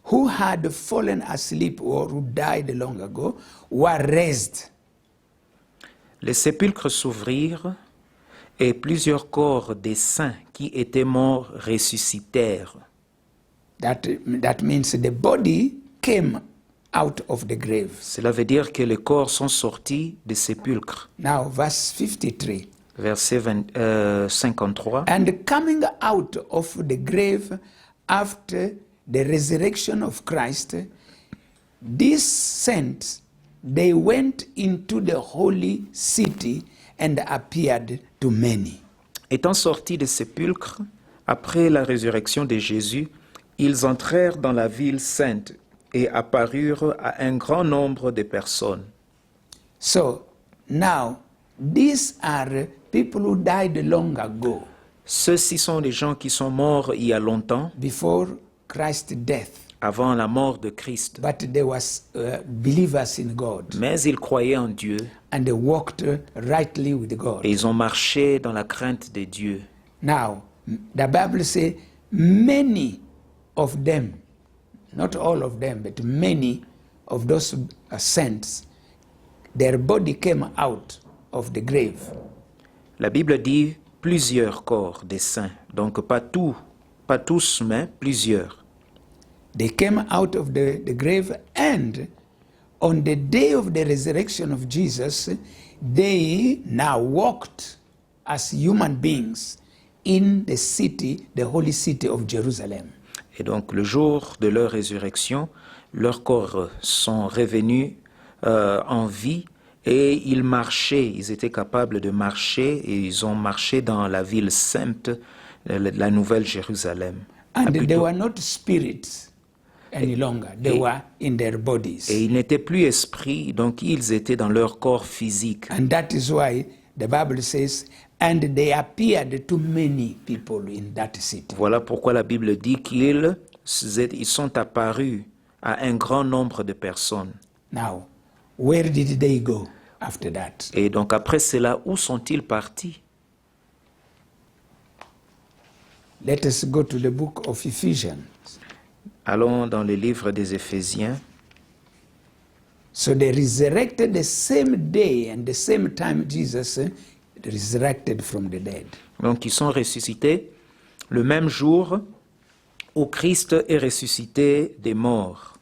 who had fallen asleep or who died long ago, were raised. Les sépulcres s'ouvrirent, et plusieurs corps des saints qui étaient morts ressuscitèrent. That means the body came out of the grave. Cela veut dire que les corps sont sortis des sépulcres. Now, verse 53. Verset 53. And coming out of the grave after the resurrection of Christ, these saints, they went into the holy city and appeared to many. Étant sortis des sépulcres, après la résurrection de Jésus, ils entrèrent dans la ville sainte et apparurent à un grand nombre de personnes. So, now, these are people who died long ago, Ceux-ci sont des gens qui sont morts il y a longtemps, before Christ's death, avant la mort de Christ. but they were believers in God, Mais ils croyaient en Dieu and they walked rightly with God. et ils ont marché dans la crainte de Dieu. Now, the Bible says many of them, not all of them, but many of those saints, their body came out of the grave. La Bible dit plusieurs corps des saints, donc pas tous, mais plusieurs. They came out of the grave, and on the day of the resurrection of Jesus, they now walked as human beings in the city, the holy city of Jerusalem. Et donc le jour de leur résurrection, leurs corps sont revenus en vie et ils marchaient, ils étaient capables de marcher et ils ont marché dans la ville sainte, la nouvelle Jérusalem. And they were not spirits any longer, they were in their bodies. Et ils n'étaient plus esprits, donc ils étaient dans leur corps physique. And that is why the Bible says, and they appeared to many people in that city. Voilà pourquoi la Bible dit qu'ils sont apparus à un grand nombre de personnes. Now, where did they go after that? Et donc après cela, où sont-ils partis? Let us go to the book of Ephesians. Allons dans le livre des Éphésiens. So they resurrected the same day and the same time Jesus resurrected from the dead. Donc ils sont ressuscités le même jour où Christ est ressuscité des morts.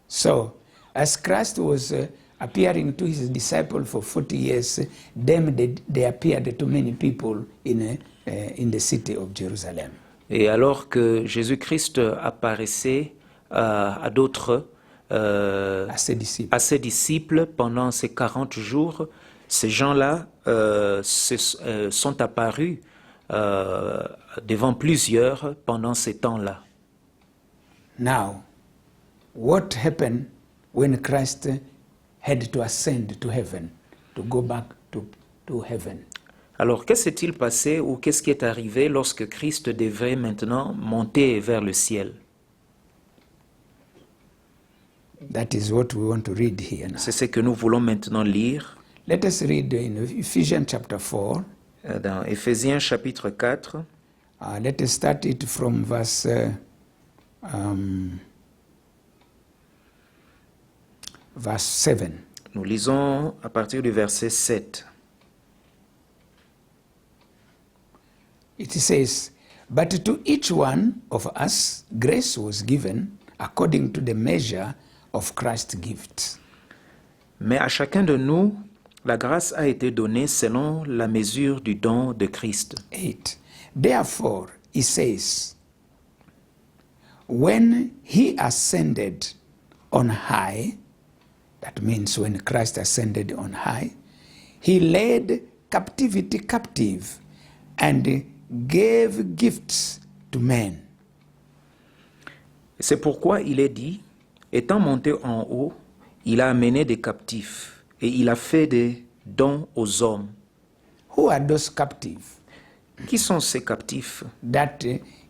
So, as Christ was appearing to his disciples for 40 years, then they appeared to many people in the city of Jerusalem. Et alors que Jésus-Christ apparaissait à d'autres, As a disciple. à ses disciples pendant ces 40 jours, ces gens-là sont apparus devant plusieurs pendant ces temps-là. Now, what happened when Christ had to ascend to heaven, to go back to heaven? Alors, qu'est-ce qui s'est-il passé ou qu'est-ce qui est arrivé lorsque Christ devait maintenant monter vers le ciel? That is what we want to read here now. C'est ce que nous voulons maintenant lire Let us read in Ephesians chapter 4. dans Éphésiens chapitre 4. Let us start it from verse 7. Nous lisons à partir du verset 7. It says, "But to each one of us grace was given according to the measure of Christ's gift." Mais à chacun de nous, la grâce a été donnée selon la mesure du don de Christ. 8. Therefore, he says, when he ascended on high, that means when Christ ascended on high, he led captivity captive and gave gifts to men. C'est pourquoi il est dit, étant monté en haut, il a amené des captifs et il a fait des dons aux hommes. Who are those captives Qui sont ces captifs that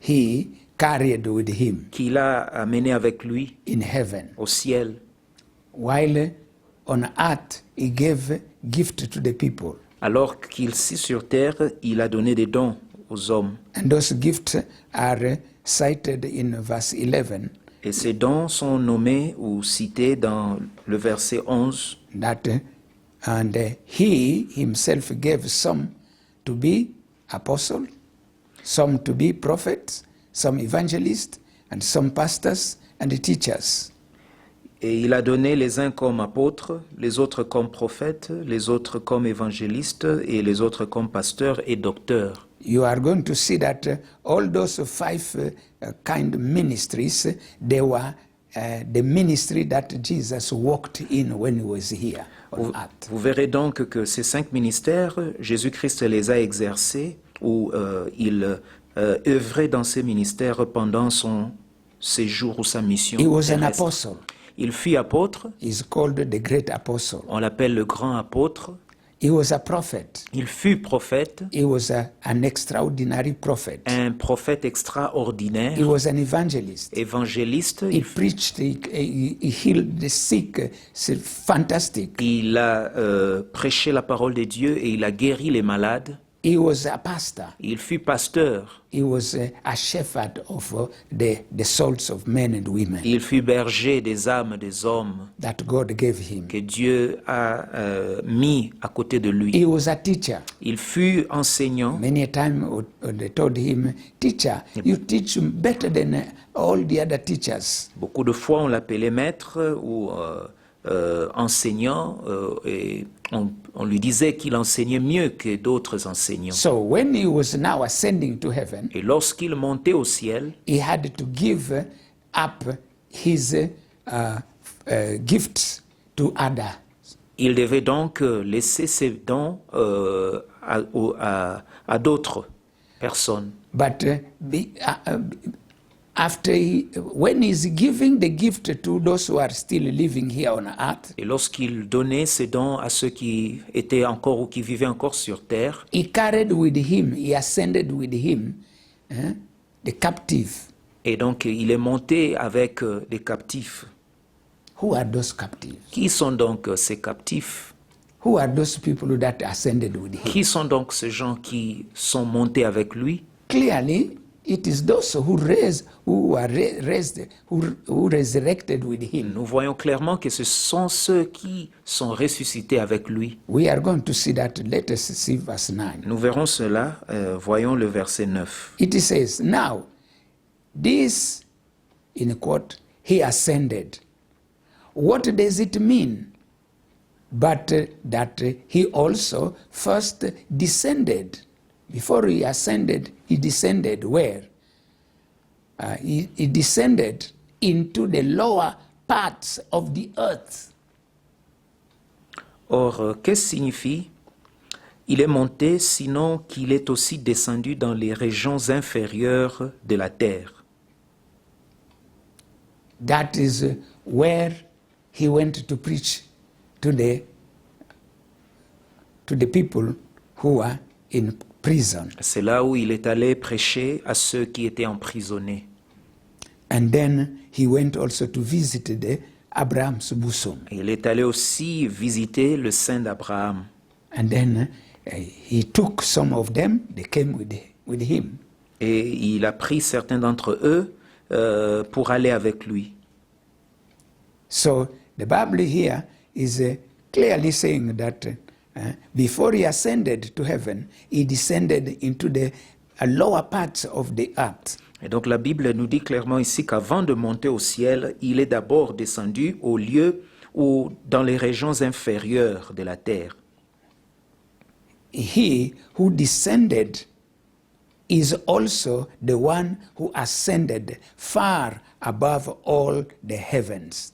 he carried with him qu'il a amenés avec lui in heaven? au ciel? While on earth, he gave gift to the people. Alors qu'il ici sur terre, il a donné des dons aux hommes. And those gifts are cited in verse 11, Et ces dons sont nommés ou cités dans le verset 11. that and he himself gave some to be apostles, some to be prophets, some evangelists, and some pastors and teachers. Et il a donné les uns comme apôtres, les autres comme prophètes, les autres comme évangélistes et les autres comme pasteurs et docteurs. You are going to see that all those five kind of ministries, they were the ministry that Jesus walked in when he was here on earth. Vous verrez donc que ces 5 ministères, Jésus-Christ les a exercés ou il œuvrait dans ces ministères pendant son séjour ou sa mission He was an terrestre. apostle. Il fut apôtre, He's called the great apostle. on l'appelle le grand apôtre. He was a prophet. Il fut prophète, He was an extraordinary prophet. un prophète extraordinaire, He was an evangelist. évangéliste. He preached, he healed the sick. C'est fantastic. Il a prêché la parole de Dieu et il a guéri les malades. He was a pastor. Il fut pasteur. He was a shepherd of the souls of men and women Il fut berger des âmes des hommes that God gave him. que Dieu a mis à côté de lui. He was a teacher. Il fut enseignant. Many a time they told him, "Teacher, you teach better than all the other teachers." Beaucoup de fois, on l'appelait maître ou enseignant et on lui disait qu'il enseignait mieux que d'autres enseignants. So when he was now ascending to heaven, Et lorsqu'il montait au ciel, he had to give up his gifts to others. il devait donc laisser ses dons à d'autres personnes. But when he's giving the gift to those who are still living here on earth, Et lorsqu'il donnait ses dons à ceux qui étaient encore ou qui vivaient encore sur terre, he carried with him, he ascended with him, the captive. et donc il est monté avec des captifs. Who are those captives? Qui sont donc ces captifs? Who are those people that ascended with him? Qui sont donc ces gens qui sont montés avec lui? Clearly, it is those who resurrected with him. Nous voyons clairement que ce sont ceux qui sont ressuscités avec lui. We are going to see that. Let us see verse 9. Nous verrons cela, voyons le verset 9. It says, "Now, this, in quote, he ascended. What does it mean? But that he also first descended." Before he ascended, he descended where? He descended into the lower parts of the earth. Or, qu'est-ce signifie? Il est monté, sinon qu'il est aussi descendu dans les régions inférieures de la terre. That is where he went to preach to the people who are in prison. C'est là où il est allé prêcher à ceux qui étaient emprisonnés. And then he went also to visit the Abraham's bosom. Il est allé aussi visiter le sein d'Abraham. And then he took some of them, they came with him. Et il a pris certains d'entre eux pour aller avec lui. So the Bible here is clearly saying that before he ascended to heaven, he descended into the lower parts of the earth. Et donc la Bible nous dit clairement ici qu'avant de monter au ciel, il est d'abord descendu au lieu ou dans les régions inférieures de la terre. He who descended is also the one who ascended far above all the heavens.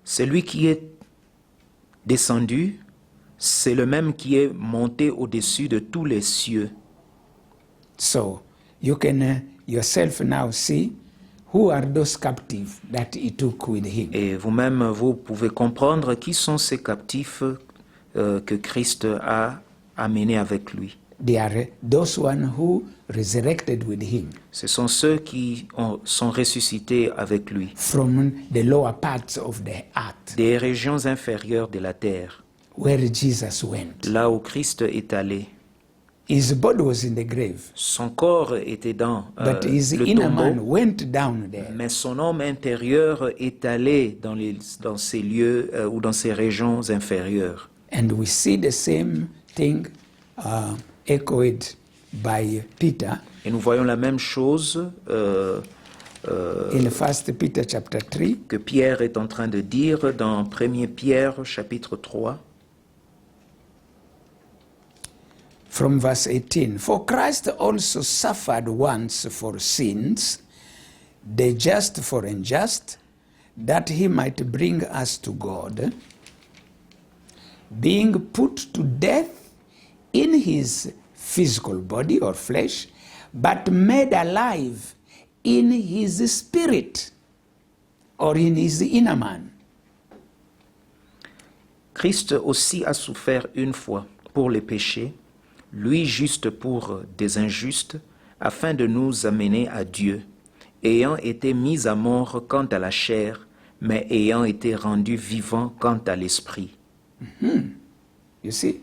Celui qui est descendu, c'est le même qui est monté au-dessus de tous les cieux. So you can yourself now see who are those captives that he took with him. Et vous-même, vous pouvez comprendre qui sont ces captifs que Christ a amenés avec lui. They are those one who resurrected with him Ce sont ceux qui sont ressuscités avec lui, from the lower parts of the earth, des régions inférieures de la terre, where Jesus went. là où Christ est allé. His body was in the grave, Son corps était dans but his le inner man tombeau, went down there. mais son homme intérieur est allé dans ces lieux ou dans ces régions inférieures. And we see the same thing echoed by Peter Et nous voyons la même chose in 1 Peter chapter 3, que Pierre est en train de dire dans 1 Pierre chapitre 3, from verse 18. For Christ also suffered once for sins, the just for unjust, that he might bring us to God, being put to death in his physical body or flesh, but made alive in his spirit or in his inner man. Christ aussi a souffert une fois pour les péchés, lui juste pour des injustes, afin de nous amener à Dieu, ayant été mis à mort quant à la chair, mais ayant été rendu vivant quant à l'esprit. You see?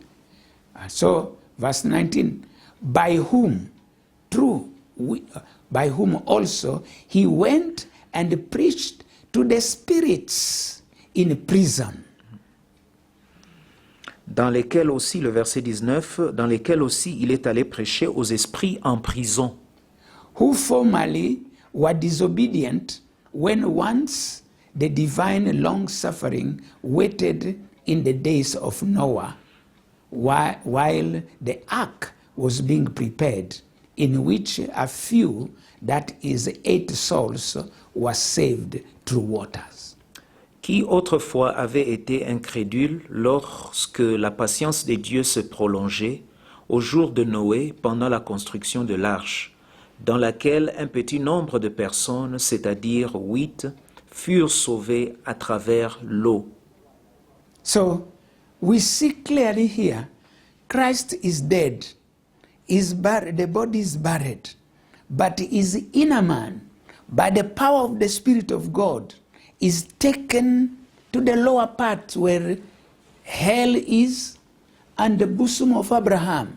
So, verse 19, by whom also he went and preached to the spirits in prison. Dans lesquels aussi, le verset 19, dans lesquels aussi il est allé prêcher aux esprits en prison, Who formerly were disobedient when once the divine long suffering waited in the days of Noah, while the ark was being prepared, in which a few, that is 8 souls, were saved through waters. qui autrefois avaient été incrédules lorsque la patience de Dieu se prolongeait au jour de Noé pendant la construction de l'arche, dans laquelle un petit nombre de personnes, c'est-à-dire 8, furent sauvées à travers l'eau. So we see clearly here, Christ is dead, is buried, the body is buried, but his inner man, by the power of the Spirit of God, is taken to the lower part where hell is and the bosom of Abraham.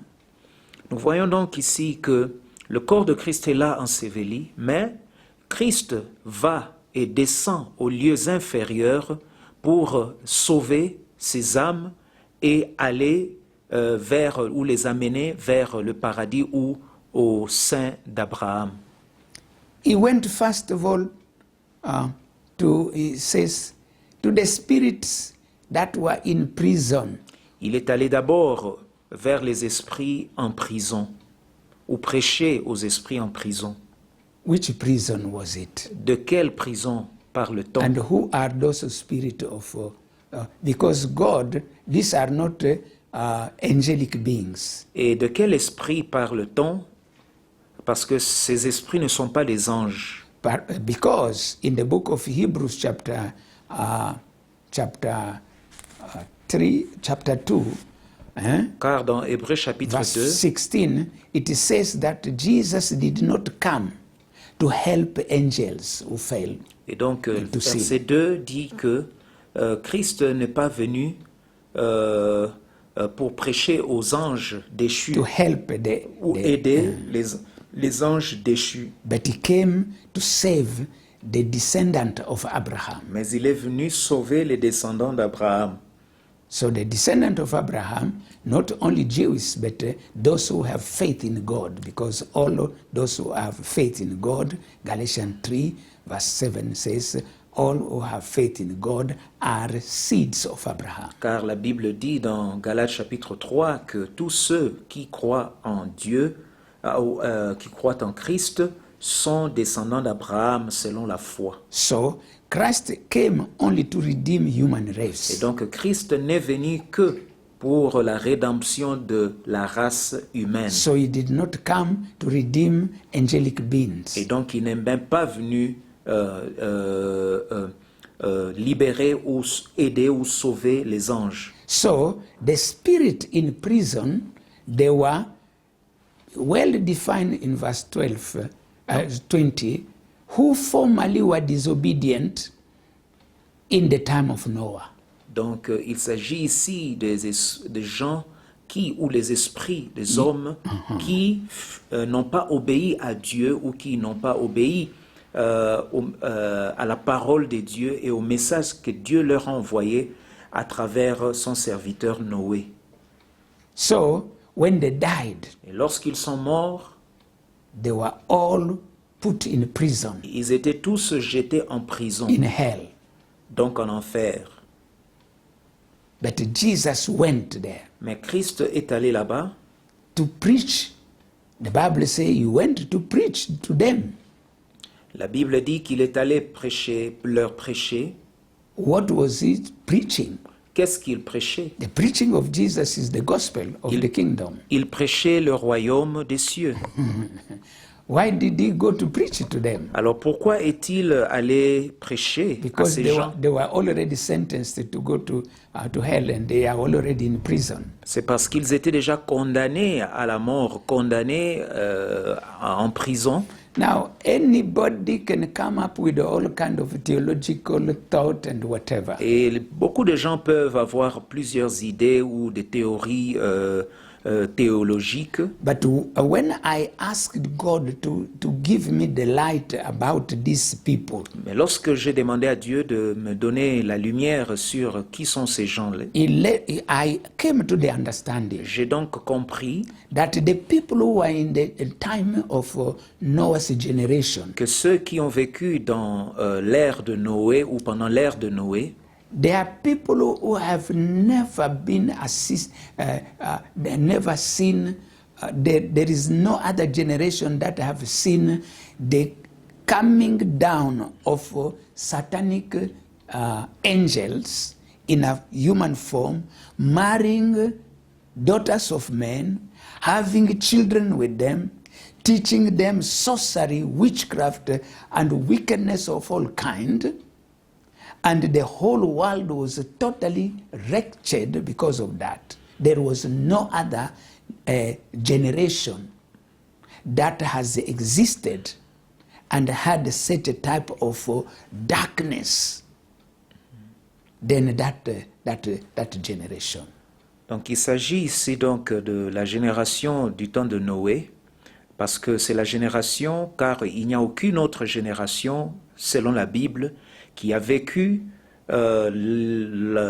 Nous voyons donc ici que le corps de Christ est là enseveli, mais Christ va et descend aux lieux inférieurs pour sauver ses âmes et aller ou les amener vers le paradis ou au sein d'Abraham. He went first of all he says, to the spirits that were in prison. Il est allé d'abord vers les esprits en prison, ou prêcher aux esprits en prison. Which prison was it? De quelle prison parle-t-on? And who are those spirits of... because God, these are not angelic beings. Et de quel esprit parle-t-on? Parce que ces esprits ne sont pas des anges. Because in the book of Hebrews chapter 2, Car dans Hébreux chapitre verse 2, 16, it says that Jesus did not come to help angels who fail. et donc to sin. verset 2 dit que Christ n'est pas venu pour prêcher aux anges déchus To help ou aider les anges déchus. but he came to save the descendant of Abraham. Mais il est venu sauver les descendants d'Abraham. So the descendant of Abraham, not only Jews, but those who have faith in God, because all those who have faith in God, Galatians 3 verse 7 says, all who have faith in God are seeds of Abraham. Car la Bible dit dans Galates chapitre 3 que tous ceux qui croient en Dieu, qui croient en Christ, sont descendants d'Abraham selon la foi. So Christ came only to redeem human race. Et donc Christ n'est venu que pour la rédemption de la race humaine. So he did not come to redeem angelic beings. Et donc il n'est même pas venu libérer ou aider ou sauver les anges. So the spirit in prison, they were well defined in verse 20, who formerly were disobedient in the time of Noah. Donc il s'agit ici des gens qui, ou les esprits des hommes qui n'ont pas obéi à Dieu ou qui n'ont pas obéi à la parole de Dieu et au message que Dieu leur a envoyé à travers son serviteur Noé. So when they died, Et lorsqu'ils sont morts, they were all put in prison, ils étaient tous jetés en prison, in hell. donc en enfer. But Jesus went there Mais Christ est allé là-bas to preach. The Bible says he went to preach to them. La Bible dit qu'il est allé prêcher, leur prêcher. What was he preaching? Qu'est-ce qu'il prêchait? The preaching of Jesus is the gospel of the kingdom. Il prêchait le royaume des cieux. Why did he go to preach to them? Alors pourquoi est-il allé prêcher à Because ces they gens? were already sentenced to go to hell, and they are already in prison. C'est parce qu'ils étaient déjà condamnés à la mort, condamnés en prison. Now, anybody can come up with all kind of theological thought and whatever. Et beaucoup de gens peuvent avoir plusieurs idées ou des théories théologiques. But when I asked God to give me the light about these people, Mais lorsque j'ai demandé à Dieu de me donner la lumière sur qui sont ces gens-là, I came to the understanding j'ai donc compris that the people who were in the time of Noah's generation, que ceux qui ont vécu dans l'ère de Noé ou pendant l'ère de Noé, there are people who have never been they never seen. There is no other generation that have seen the coming down of satanic angels in a human form, marrying daughters of men, having children with them, teaching them sorcery, witchcraft, and wickedness of all kind. And the whole world was totally wretched because of that. There was no other generation that has existed and had such a type of darkness than that generation. donc il s'agit ici donc de la génération du temps de Noé, parce que c'est la génération, car il n'y a aucune autre génération, selon la Bible, qui a vécu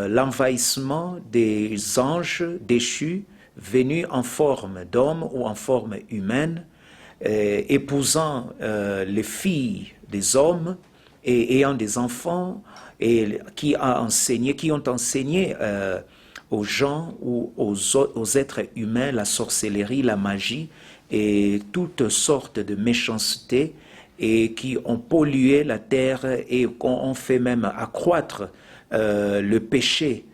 l'envahissement des anges déchus venus en forme d'homme ou en forme humaine, épousant les filles des hommes et ayant des enfants, et qui ont enseigné aux gens ou aux êtres humains la sorcellerie, la magie et toutes sortes de méchancetés, et qui ont pollué la terre et ont fait même accroître le péché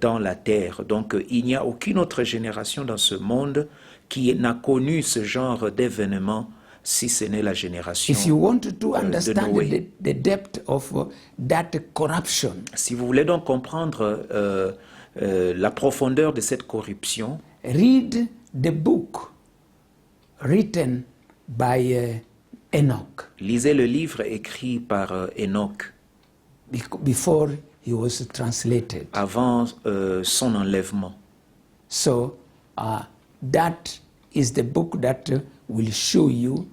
dans la terre. Donc il n'y a aucune autre génération dans ce monde qui n'a connu ce genre d'événement, si ce n'est la génération If you want to de understand Noé. the depth of that corruption, Si vous voulez donc comprendre la profondeur de cette corruption, read the book written by Enoch lisez le livre écrit par Enoch before he was translated. avant son enlèvement. So that is the book that will show you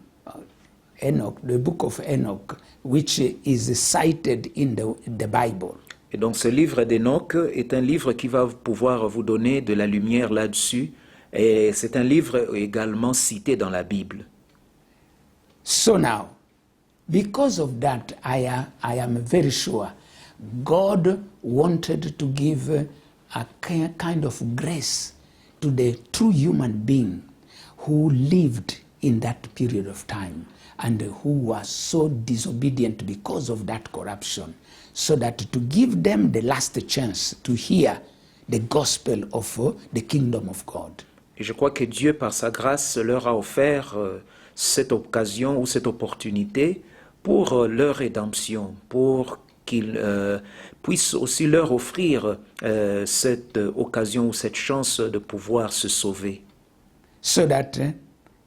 Enoch, the book of Enoch, which is cited in the Bible. Et donc ce livre d'Enoch est un livre qui va pouvoir vous donner de la lumière là-dessus. Et c'est un livre également cité dans la Bible. So now, because of that, I am very sure God wanted to give a kind of grace to the true human being who lived in that period of time and who was so disobedient because of that corruption, so that to give them the last chance to hear the gospel of the kingdom of God. Et je crois que Dieu, par sa grâce, leur a offert cette occasion ou cette opportunité pour leur rédemption, pour qu'ils puissent aussi leur offrir cette occasion ou cette chance de pouvoir se sauver. So that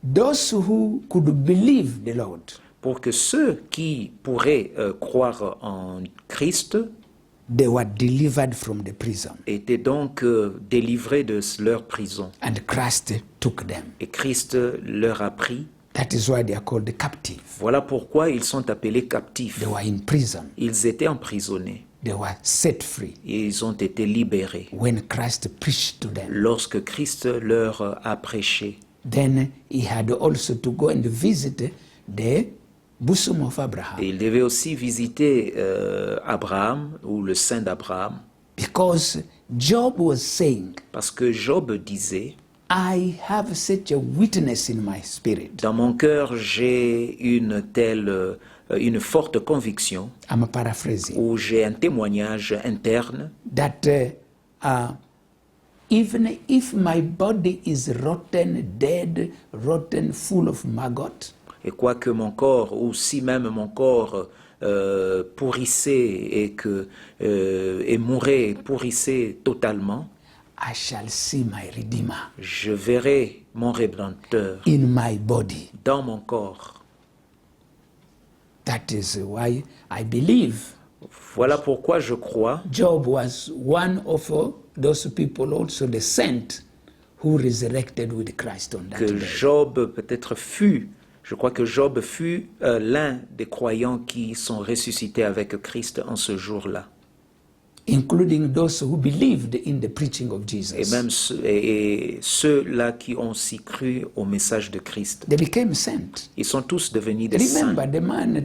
those who could believe the Lord Pour que ceux qui pourraient croire en Christ they were delivered from the prison, étaient donc délivrés de leur prison. and Christ took them. Et Christ leur a pris. That is why they are called the captive. Voilà pourquoi ils sont appelés captifs. They were in prison. Ils étaient emprisonnés They were set free et ils ont été libérés when Christ preached to them. lorsque Christ leur a prêché. Then he had also to go and visit the bosom of Abraham, Et il devait aussi visiter Abraham ou le sein d'Abraham because Job was saying, parce que Job disait I have such a witness in my spirit. dans mon cœur j'ai une forte conviction I'm paraphrasing. où j'ai un témoignage interne That even if my body is rotten, dead, rotten, full of maggot, et quoique mon corps ou si même mon corps pourrissait et mourait, pourrissait totalement, I shall see my Redeemer je verrai mon Rédempteur in my body. dans mon corps. That is why I believe Voilà pourquoi je crois Job was one of those people, also the saint, who resurrected with Christ on that que day. Job je crois que Job fut l'un des croyants qui sont ressuscités avec Christ en ce jour-là. Including those who believed in the preaching of Et Jesus. même ceux-là qui ont si cru au message de Christ. They became saints. Ils sont tous devenus des saints. Remember the man,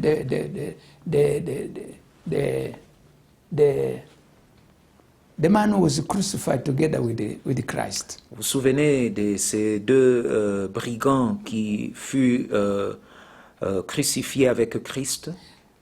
the man who was crucified together with Christ. Vous vous souvenez de ces deux brigands qui furent crucifiés avec Christ?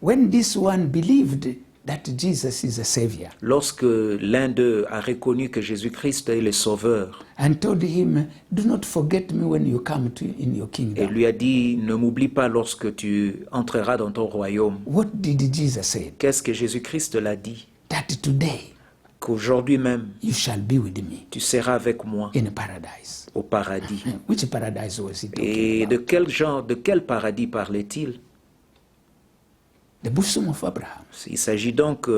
When this one believed that Jesus is a savior Lorsque l'un d'eux a reconnu que Jésus-Christ est le Sauveur and told him, do not forget me when you come in your et kingdom. lui a dit, ne m'oublie pas lorsque tu entreras dans ton royaume. What did Jesus say? Qu'est-ce que Jésus-Christ l'a dit? That today Qu'aujourd'hui même, you shall be with me tu seras avec moi in paradise. au paradis. Which paradise was he talking Et about? de quel paradis parlait-il? The bosom of Abraham. Il s'agit donc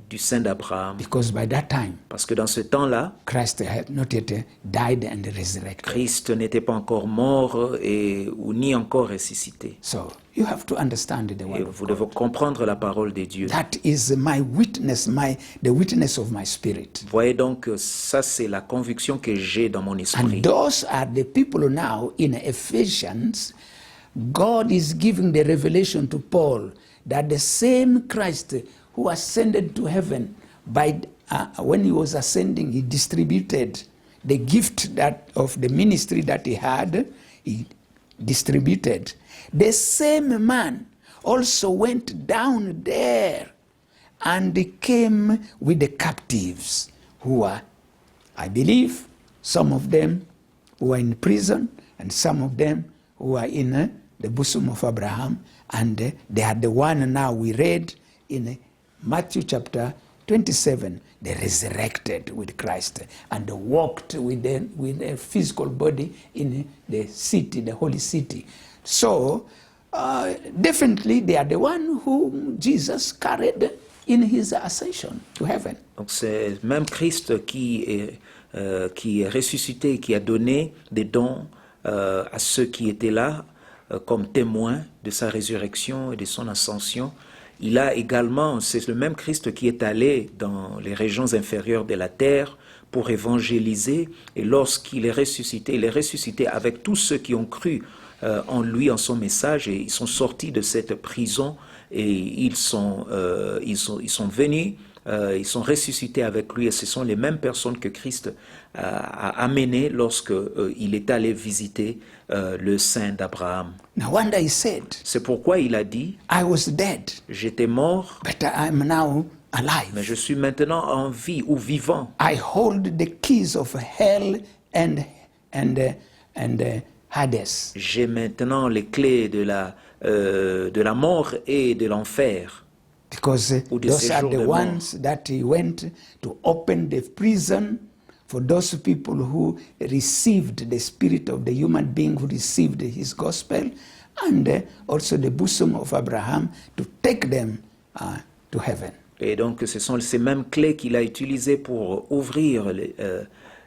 du sein d'Abraham. Because by that time, Parce que dans ce temps-là, Christ had not yet died and resurrected. Christ n'était pas encore mort ou ni encore ressuscité. So you have to understand the Et word of vous God. devez comprendre la parole de Dieu. That is my witness, the witness of my spirit. Vous voyez donc, ça c'est la conviction que j'ai dans mon esprit. And those are the people now in Ephesians. God is giving the revelation to Paul that the same Christ who ascended to heaven, when he was ascending, he distributed the gift of the ministry that he had, he distributed. The same man also went down there and came with the captives who are, I believe, some of them who are in prison and some of them who are in the bosom of Abraham, and they are the one now we read in Matthew chapter 27. They resurrected with Christ and walked with their physical body in the city, the holy city. So definitely they are the one whom Jesus carried in his ascension to heaven. Donc c'est même Christ qui est ressuscité, qui a donné des dons à ceux qui étaient là comme témoins de sa résurrection et de son ascension. Il a également, c'est le même Christ qui est allé dans les régions inférieures de la terre pour évangéliser. Et lorsqu'il est ressuscité avec tous ceux qui ont cru en lui, en son message, et ils sont sortis de cette prison et ils sont venus. Ils sont ressuscités avec lui et ce sont les mêmes personnes que Christ a amenées lorsque il est allé visiter le sein d'Abraham. No wonder he said, C'est pourquoi il a dit, I was dead, j'étais mort, but I am now mais alive. je suis maintenant en vie ou vivant. I hold the keys of hell and Hades. J'ai maintenant les clés de la mort et de l'enfer. Because Ou de those are séjour the de mort. ones that he went to open the prison for those people who received the spirit of the human being who received his gospel, and also the bosom of Abraham to take them to heaven. Et donc ce sont ces mêmes clés qu'il a utilisées pour ouvrir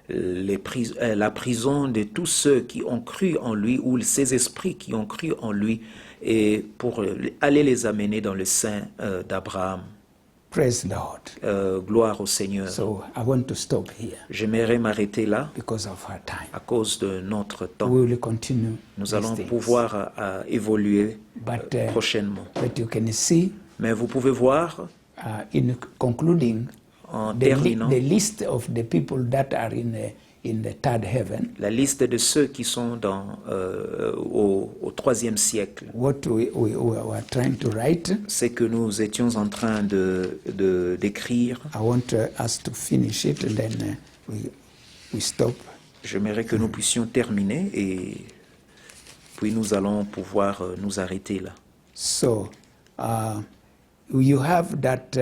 la prison de tous ceux qui ont cru en lui, ou ces esprits qui ont cru en lui, et pour aller les amener dans le sein d'Abraham. Praise the Lord. Gloire au Seigneur. So I want to stop here J'aimerais m'arrêter là because of our time. à cause de notre temps. We will continue Nous these allons things. pouvoir évoluer But, prochainement. But you can see Mais vous pouvez voir, in concluding en the terminant, the list of the people that are in the third heaven, la liste de ceux qui sont au 3e siècle. what we were trying to write. C'est que nous étions en train d'écrire. I want us to finish it and then we stop. J'aimerais que nous puissions terminer et puis nous allons pouvoir nous arrêter là. So you have that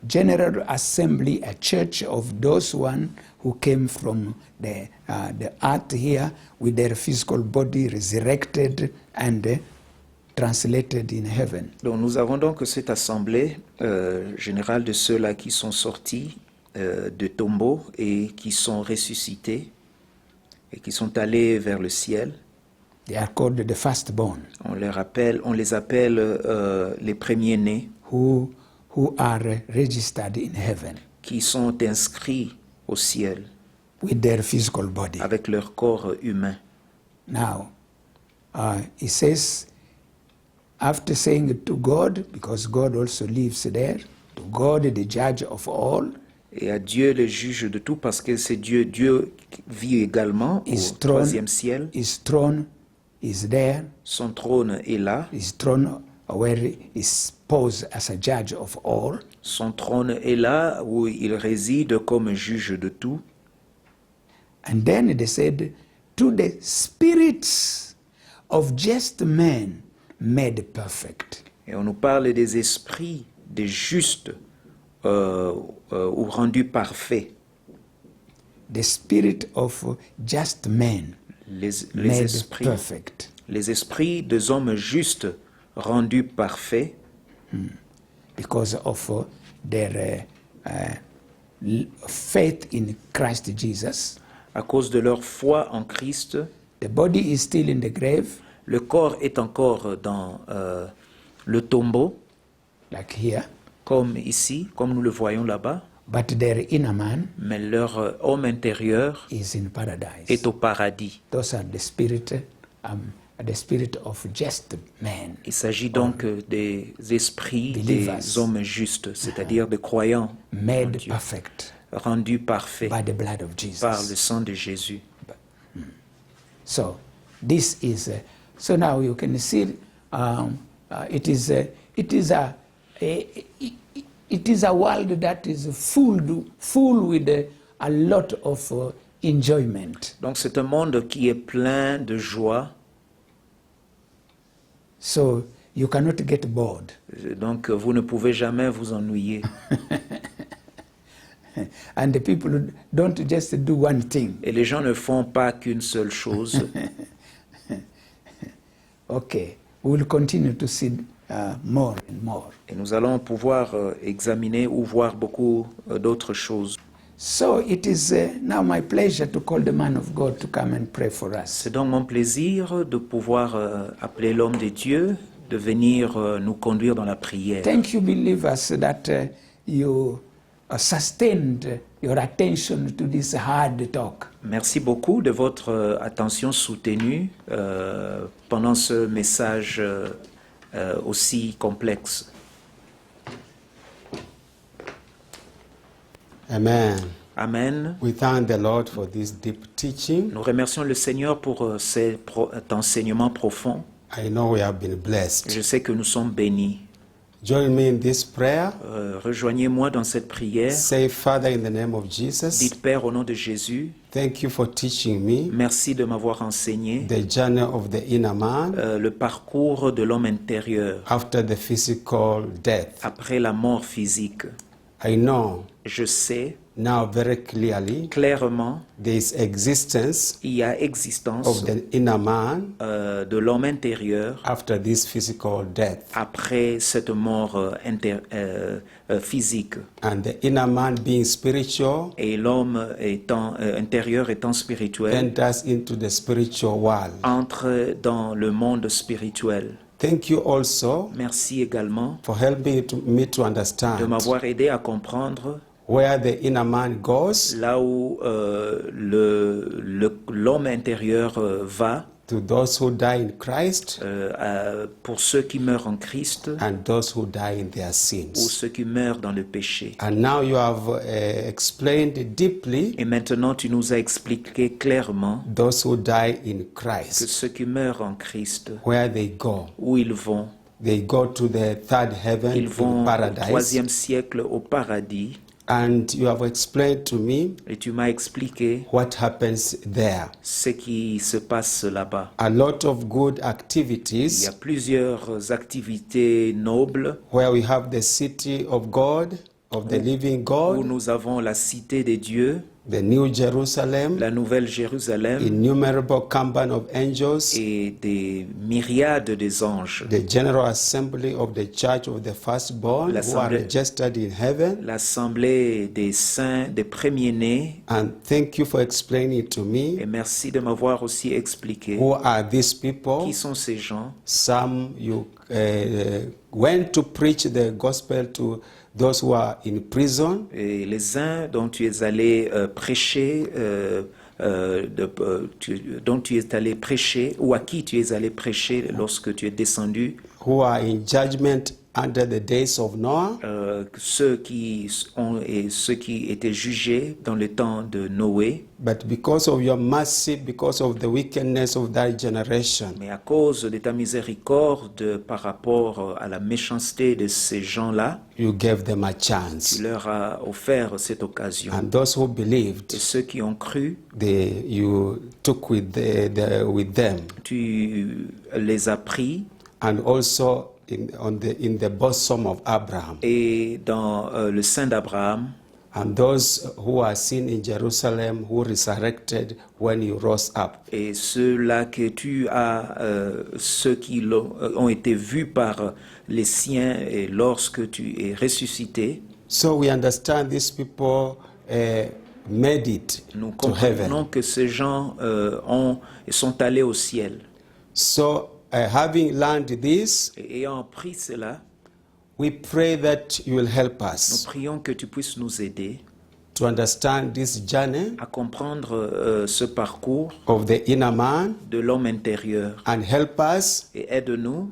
General Assembly, a church of those one who came from the earth here with their physical body resurrected and translated in heaven. Donc nous avons donc cette assemblée générale de ceux-là qui sont sortis de tombeaux et qui sont ressuscités et qui sont allés vers le ciel. They are called the firstborn, On les appelle les premiers-nés, who are registered in heaven qui sont inscrits au ciel with their physical body. avec leur corps humain. Now, he says, after saying to God, because God also lives there, to God, the judge of all, Et à Dieu le juge de tout, parce que c'est Dieu. Dieu vit également au his throne, 3e ciel. his throne is there, Son trône est là. his throne where he is posed as a judge of all. Son trône est là où il réside comme juge de tout. And then they said, to the spirits of just men made perfect. Et on nous parle des esprits des justes ou rendus parfaits. The spirit of just men Les made esprits, perfect. les esprits des hommes justes rendus parfaits Because of their faith in Christ Jesus. à cause de leur foi en Christ. The body is still in the grave, Le corps est encore dans le tombeau, like here, comme ici, comme nous le voyons là-bas, but their inner man mais leur homme intérieur is in paradise. est au paradis. Those are the spirit of just men. Il s'agit donc des esprits Believers. des hommes justes, c'est-à-dire des croyants en Made Dieu, perfect rendus parfaits by the blood of par le Jesus. sang de Jésus. So this is so now you can see it is a world that is full with a lot of enjoyment. Donc c'est un monde qui est plein de joie, So you cannot get bored. donc vous ne pouvez jamais vous ennuyer. And the people don't just do one thing. Et les gens ne font pas qu'une seule chose. Okay, we will continue to see more and more. Et nous allons pouvoir examiner ou voir beaucoup d'autres choses. So it is now my pleasure to call the man of God to come and pray for us. C'est donc mon plaisir de pouvoir appeler l'homme de Dieu de venir nous conduire dans la prière. Thank you, believers, that you sustained your attention to this hard talk. Merci beaucoup de votre attention soutenue pendant ce message aussi complexe. Amen. Amen. We thank the Lord for this deep teaching. Nous remercions le Seigneur pour cet enseignement profond. I know we have been blessed. Je sais que nous sommes bénis. Join me in this prayer. Rejoignez-moi dans cette prière. Say, Father, in the name of Jesus, Dites, Père, au nom de Jésus, thank you for teaching me merci de m'avoir enseigné the journey of the inner man le parcours de l'homme intérieur after the physical death. après la mort physique. I know Je sais now very clearly clairement there is existence il y a existence of the inner man de l'homme intérieur after this physical death. après cette mort physique. And the inner man being spiritual Et l'homme étant intérieur étant spirituel enters into the spiritual world. entre dans le monde spirituel. Thank you also Merci également for helping me to de understand m'avoir aidé à comprendre where the inner man goes là où l'homme intérieur va to those who die in Christ pour ceux qui meurent en Christ and those who die in their ou sins. ceux qui meurent dans le péché. And now you have explained deeply Et maintenant, tu nous as expliqué clairement those who die in que Christ, ceux qui meurent en Christ, where they go. où ils vont? They go to the third heaven, Ils vont in au paradise. troisième siècle au paradis. And you have explained to me Et tu m'as expliqué what happens there. ce qui se passe là-bas. A lot of good Il y a activities plusieurs activités nobles where we have the city of God, of the living où God, nous avons la cité des dieux, the New Jerusalem, la Nouvelle Jérusalem innumerable company of angels, et des myriades des anges. the General Assembly of the Church of the Firstborn who are L'Assemblée- registered in heaven. L'assemblée des saints, des premiers-nés. And thank you for explaining to Et me merci de m'avoir aussi expliqué who are these people. qui sont ces gens. Some you went to preach the gospel to those who are in prison. Et les uns dont tu es allé prêcher, dont tu es allé prêcher, ou à qui tu es allé prêcher lorsque tu es descendu, Who are in judgment under the days of Noah. ceux qui étaient jugés dans le temps de Noé. But because of your mercy, because of the wickedness of that generation, Mais à cause de ta miséricorde par rapport à la méchanceté de ces gens-là, you gave them a tu chance. leur as offert cette occasion. And those who believed, Et ceux qui ont cru, you took with with them, tu les as pris and also in the bosom of Abraham. et dans le sein d'Abraham, And those who are seen in Jerusalem, who resurrected when you rose up. et ceux-là que tu as, ceux qui ont été vus par les siens et lorsque tu es ressuscité. So we understand these people made it Nous to heaven. comprenons que ces gens sont allés au ciel. So having learned this, Et ayant appris cela, we pray that you will help nous us prions que tu puisses nous aider to understand this journey à comprendre ce parcours of the inner man de l'homme intérieur and help us et aide-nous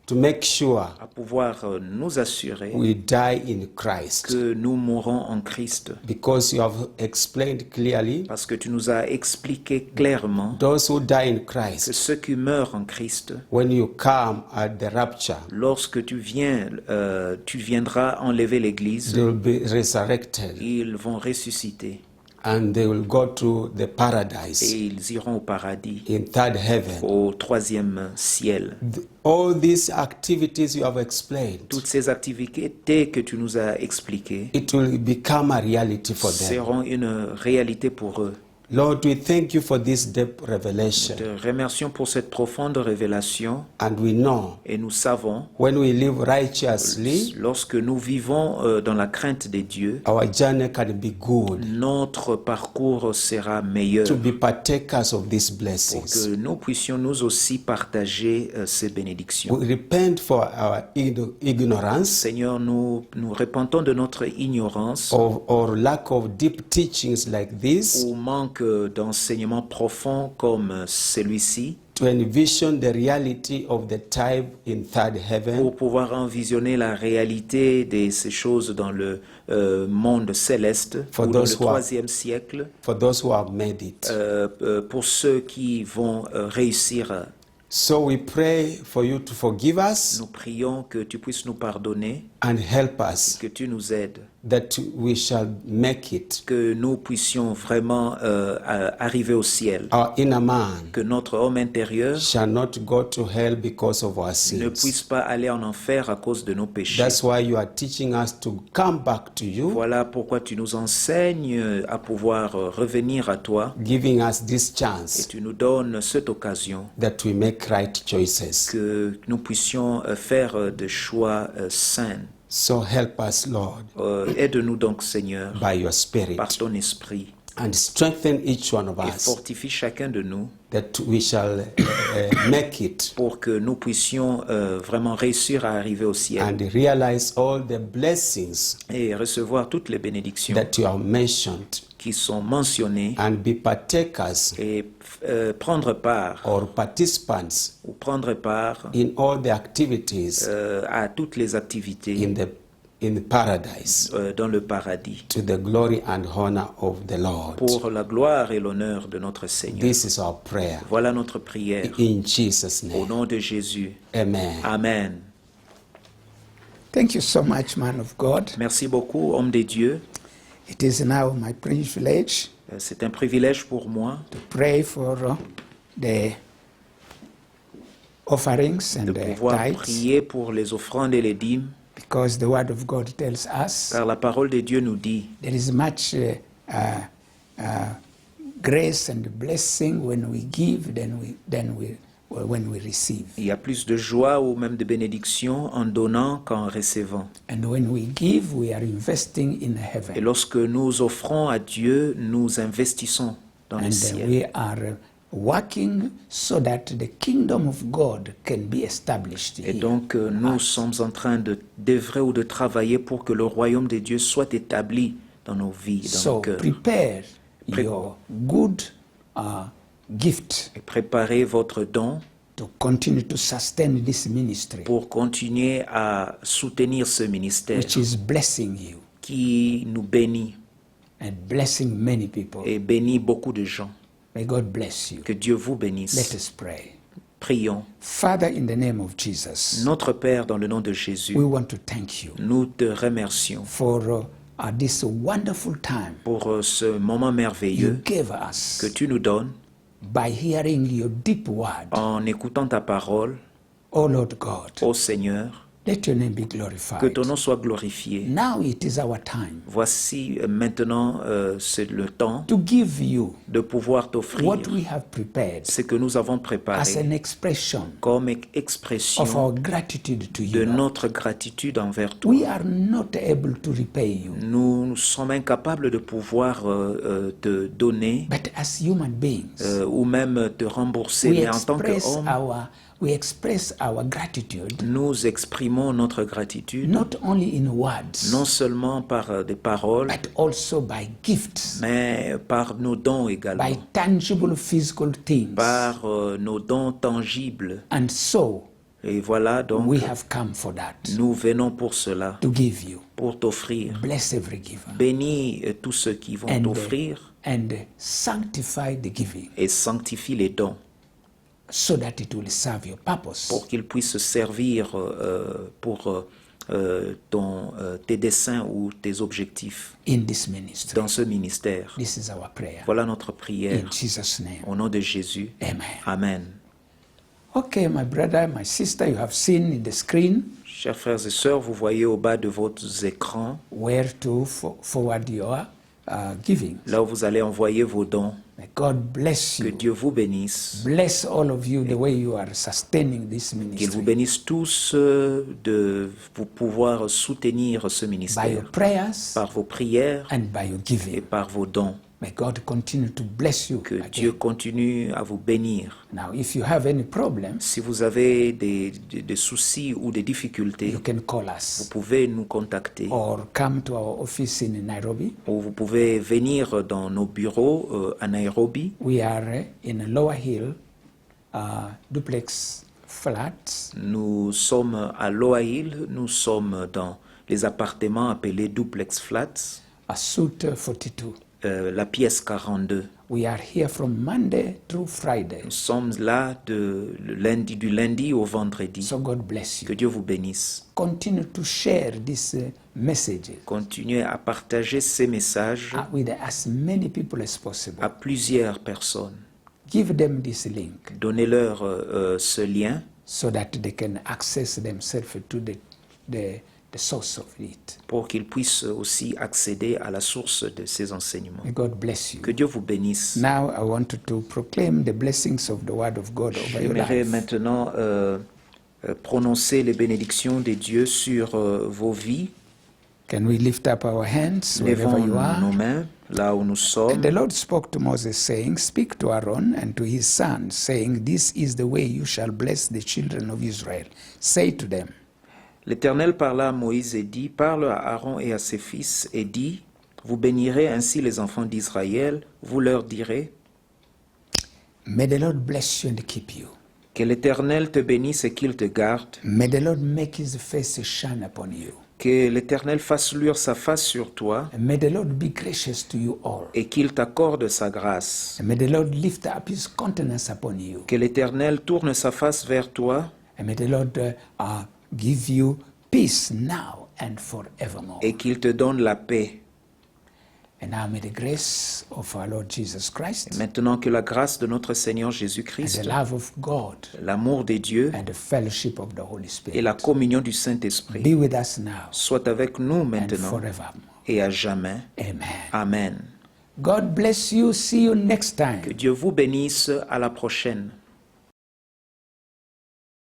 to make sure à pouvoir nous assurer we die in Christ. que nous mourons en Christ. Because you have explained clearly, Parce que tu nous as expliqué clairement those who die in que Christ, ceux qui meurent en Christ, when you come at the rapture, lorsque tu viendras enlever l'Église, they will be resurrected ils vont ressusciter and they will go to the et paradise ils iront au paradis, in third heaven. au troisième ciel. All these activities you have explained, Toutes ces activités que tu nous as expliquées it will become a reality for them. seront une réalité pour eux. Lord, we thank you for this deep Nous revelation. te remercions pour cette profonde révélation And we know et nous savons, when we live righteously, lorsque nous vivons dans la crainte des dieux, our journey can be good. notre parcours sera meilleur To be partakers of these pour blessings. que nous puissions nous aussi partager ces bénédictions. We repent for our ignorance Seigneur, nous repentons de notre ignorance or lack of deep teachings like this ou manque d'enseignements profonds comme celui-ci to envision the reality of the time in third heaven. pour pouvoir envisionner la réalité de ces choses dans le monde céleste For ou dans le those who are- troisième siècle For those who have made it. pour ceux qui vont réussir. So we pray for you to forgive us Nous prions que tu puisses nous pardonner, and help us que tu nous aides, that we shall make it. que nous puissions vraiment arriver au ciel, Our inner man que notre homme intérieur shall not go to hell because of our ne sins. puisse pas aller en enfer à cause de nos péchés. That's why you are teaching us to come back to you, Voilà pourquoi tu nous enseignes à pouvoir revenir à toi giving us this et chance tu nous donnes cette occasion that we make right choices. que nous puissions faire des choix sains. So help us, Lord, Aide-nous donc, Seigneur, by your Spirit, par ton esprit and strengthen each one of et us fortifie chacun de nous that we shall make it pour que nous puissions vraiment réussir à arriver au ciel and realize all the blessings et recevoir toutes les bénédictions that you have mentioned qui sont mentionnées and be partakers et prendre part or participants ou prendre part in all the activities à toutes les activités in the paradise dans le paradis to the glory and honor of the Lord. pour la gloire et l'honneur de notre Seigneur. This is our prayer. Voilà notre prière In Jesus' au name. nom de Jésus. Amen. Amen. Thank you so much, man of God. Merci beaucoup, homme de Dieu. It is now my privilege C'est un privilège pour moi to pray for the offerings and de the pouvoir tithes, prier pour les offrandes et les dîmes, because the Word of God tells us car la parole de Dieu nous dit there is much grace and blessing when we give than when we receive. il y a plus de joie ou même de bénédiction en donnant qu'en recevant. And when we give, we are investing in Et heaven. lorsque nous offrons à Dieu, nous investissons dans le And ciel. we are working so that the kingdom of God can be established Et here. donc, nous sommes en train d'œuvrer ou de travailler pour que le royaume de Dieu soit établi dans nos vies, dans So nos cœurs. prepare your good gift Et préparez votre don to continue to sustain this ministry, pour continuer à soutenir ce ministère which is blessing you qui nous bénit and blessing many people. et bénit beaucoup de gens. May God bless you. Que Dieu vous Let bénisse. us pray. Prions. Father, in the name of Jesus, Notre Père, dans le nom de Jésus, we want to thank you nous te remercions for this wonderful time pour ce moment you merveilleux gave que us tu nous donnes by hearing your deep word. en écoutant ta parole. Oh Lord God, Ô Seigneur, let your name be que glorified. ton nom soit glorifié. Now it is our time Voici maintenant c'est le temps to give you de pouvoir t'offrir what we have prepared ce que nous avons as préparé an expression comme of expression our gratitude to de you. notre gratitude envers toi. We are not able to repay you, Nous sommes incapables de pouvoir te donner but as human beings, ou même te rembourser, we mais en tant qu'homme, express our gratitude nous exprimons notre gratitude not only in words, non seulement par des paroles, but also by gifts, mais par nos dons également, by tangible physical things. par nos dons tangibles. And so Et voilà donc, we have come for that, nous venons pour cela, to give you. pour t'offrir. Bless every giver Bénis tous ceux qui vont t'offrir and sanctify the giving et sanctifie les dons so that it will serve your purpose. pour qu'ils puissent servir pour tes desseins ou tes objectifs In this ministry. dans ce ministère. This is our prayer. Voilà notre prière. In Jesus' name. Au nom de Jésus. Amen. Amen. Okay, my brother, my sister, you have seen in the screen Chers frères et sœurs, vous voyez au bas de vos écrans where to forward your giving. là où vous allez envoyer vos dons. May God bless Que you. Dieu vous bénisse. Bless all of you the way you are sustaining this Qu'il vous ministry. bénisse tous de vous pouvoir soutenir ce By your ministère prayers par vos prières and by your et giving. par vos dons. May God continue to bless you. Que again. Dieu continue à vous bénir. Now, if you have any problems, Si vous avez des soucis ou des difficultés, you can call vous us pouvez nous contacter or come to our office in Nairobi. ou vous pouvez venir dans nos bureaux à Nairobi. We are in a Lower Hill duplex flats. Nous sommes à Lower Hill, nous sommes dans les appartements appelés duplex flats, Suite 42. la pièce 42. We are here from Monday through Friday. Nous sommes là du lundi au vendredi. So God bless Que you. Dieu vous bénisse. Continue to share these messages Continuez à partager ces messages with as many people as possible. à plusieurs personnes. Give them this link Donnez-leur ce lien so that they can access themselves to the source of it. pour qu'ils puissent aussi accéder à la source de ces enseignements. May God bless you. Que Dieu vous bénisse. Now I want to proclaim the blessings of the Word of God over your J'aimerais life. maintenant prononcer les bénédictions de Dieu sur vos vies. Can we lift up our hands wherever Levons you are? nos mains là où nous sommes. And the Lord spoke to Moses, saying, Speak to Aaron and to his sons, saying, This is the way you shall bless the children of Israel. Say to them, L'Éternel parla à Moïse et dit, parle à Aaron et à ses fils et dit, vous bénirez ainsi les enfants d'Israël, vous leur direz, May the Lord bless you and keep you. que l'Éternel te bénisse et qu'il te garde, May the Lord make his face shine upon you. que l'Éternel fasse luire sa face sur toi And may the Lord be gracious to you all. et qu'il t'accorde sa grâce. And may the Lord lift up his countenance upon you. Que l'Éternel tourne sa face vers toi And may the Lord give you peace now and forevermore. et qu'il te donne la paix. And now may the grace of our Lord Jesus Christ Maintenant que la grâce de notre Seigneur and Jésus-Christ, the love of God l'amour de Dieu and the fellowship of the Holy et Spirit la communion du Saint-Esprit be with us now soient avec nous and maintenant forevermore. et à jamais. Amen. Amen. God bless you. See you next Que time. Dieu vous bénisse. À la prochaine.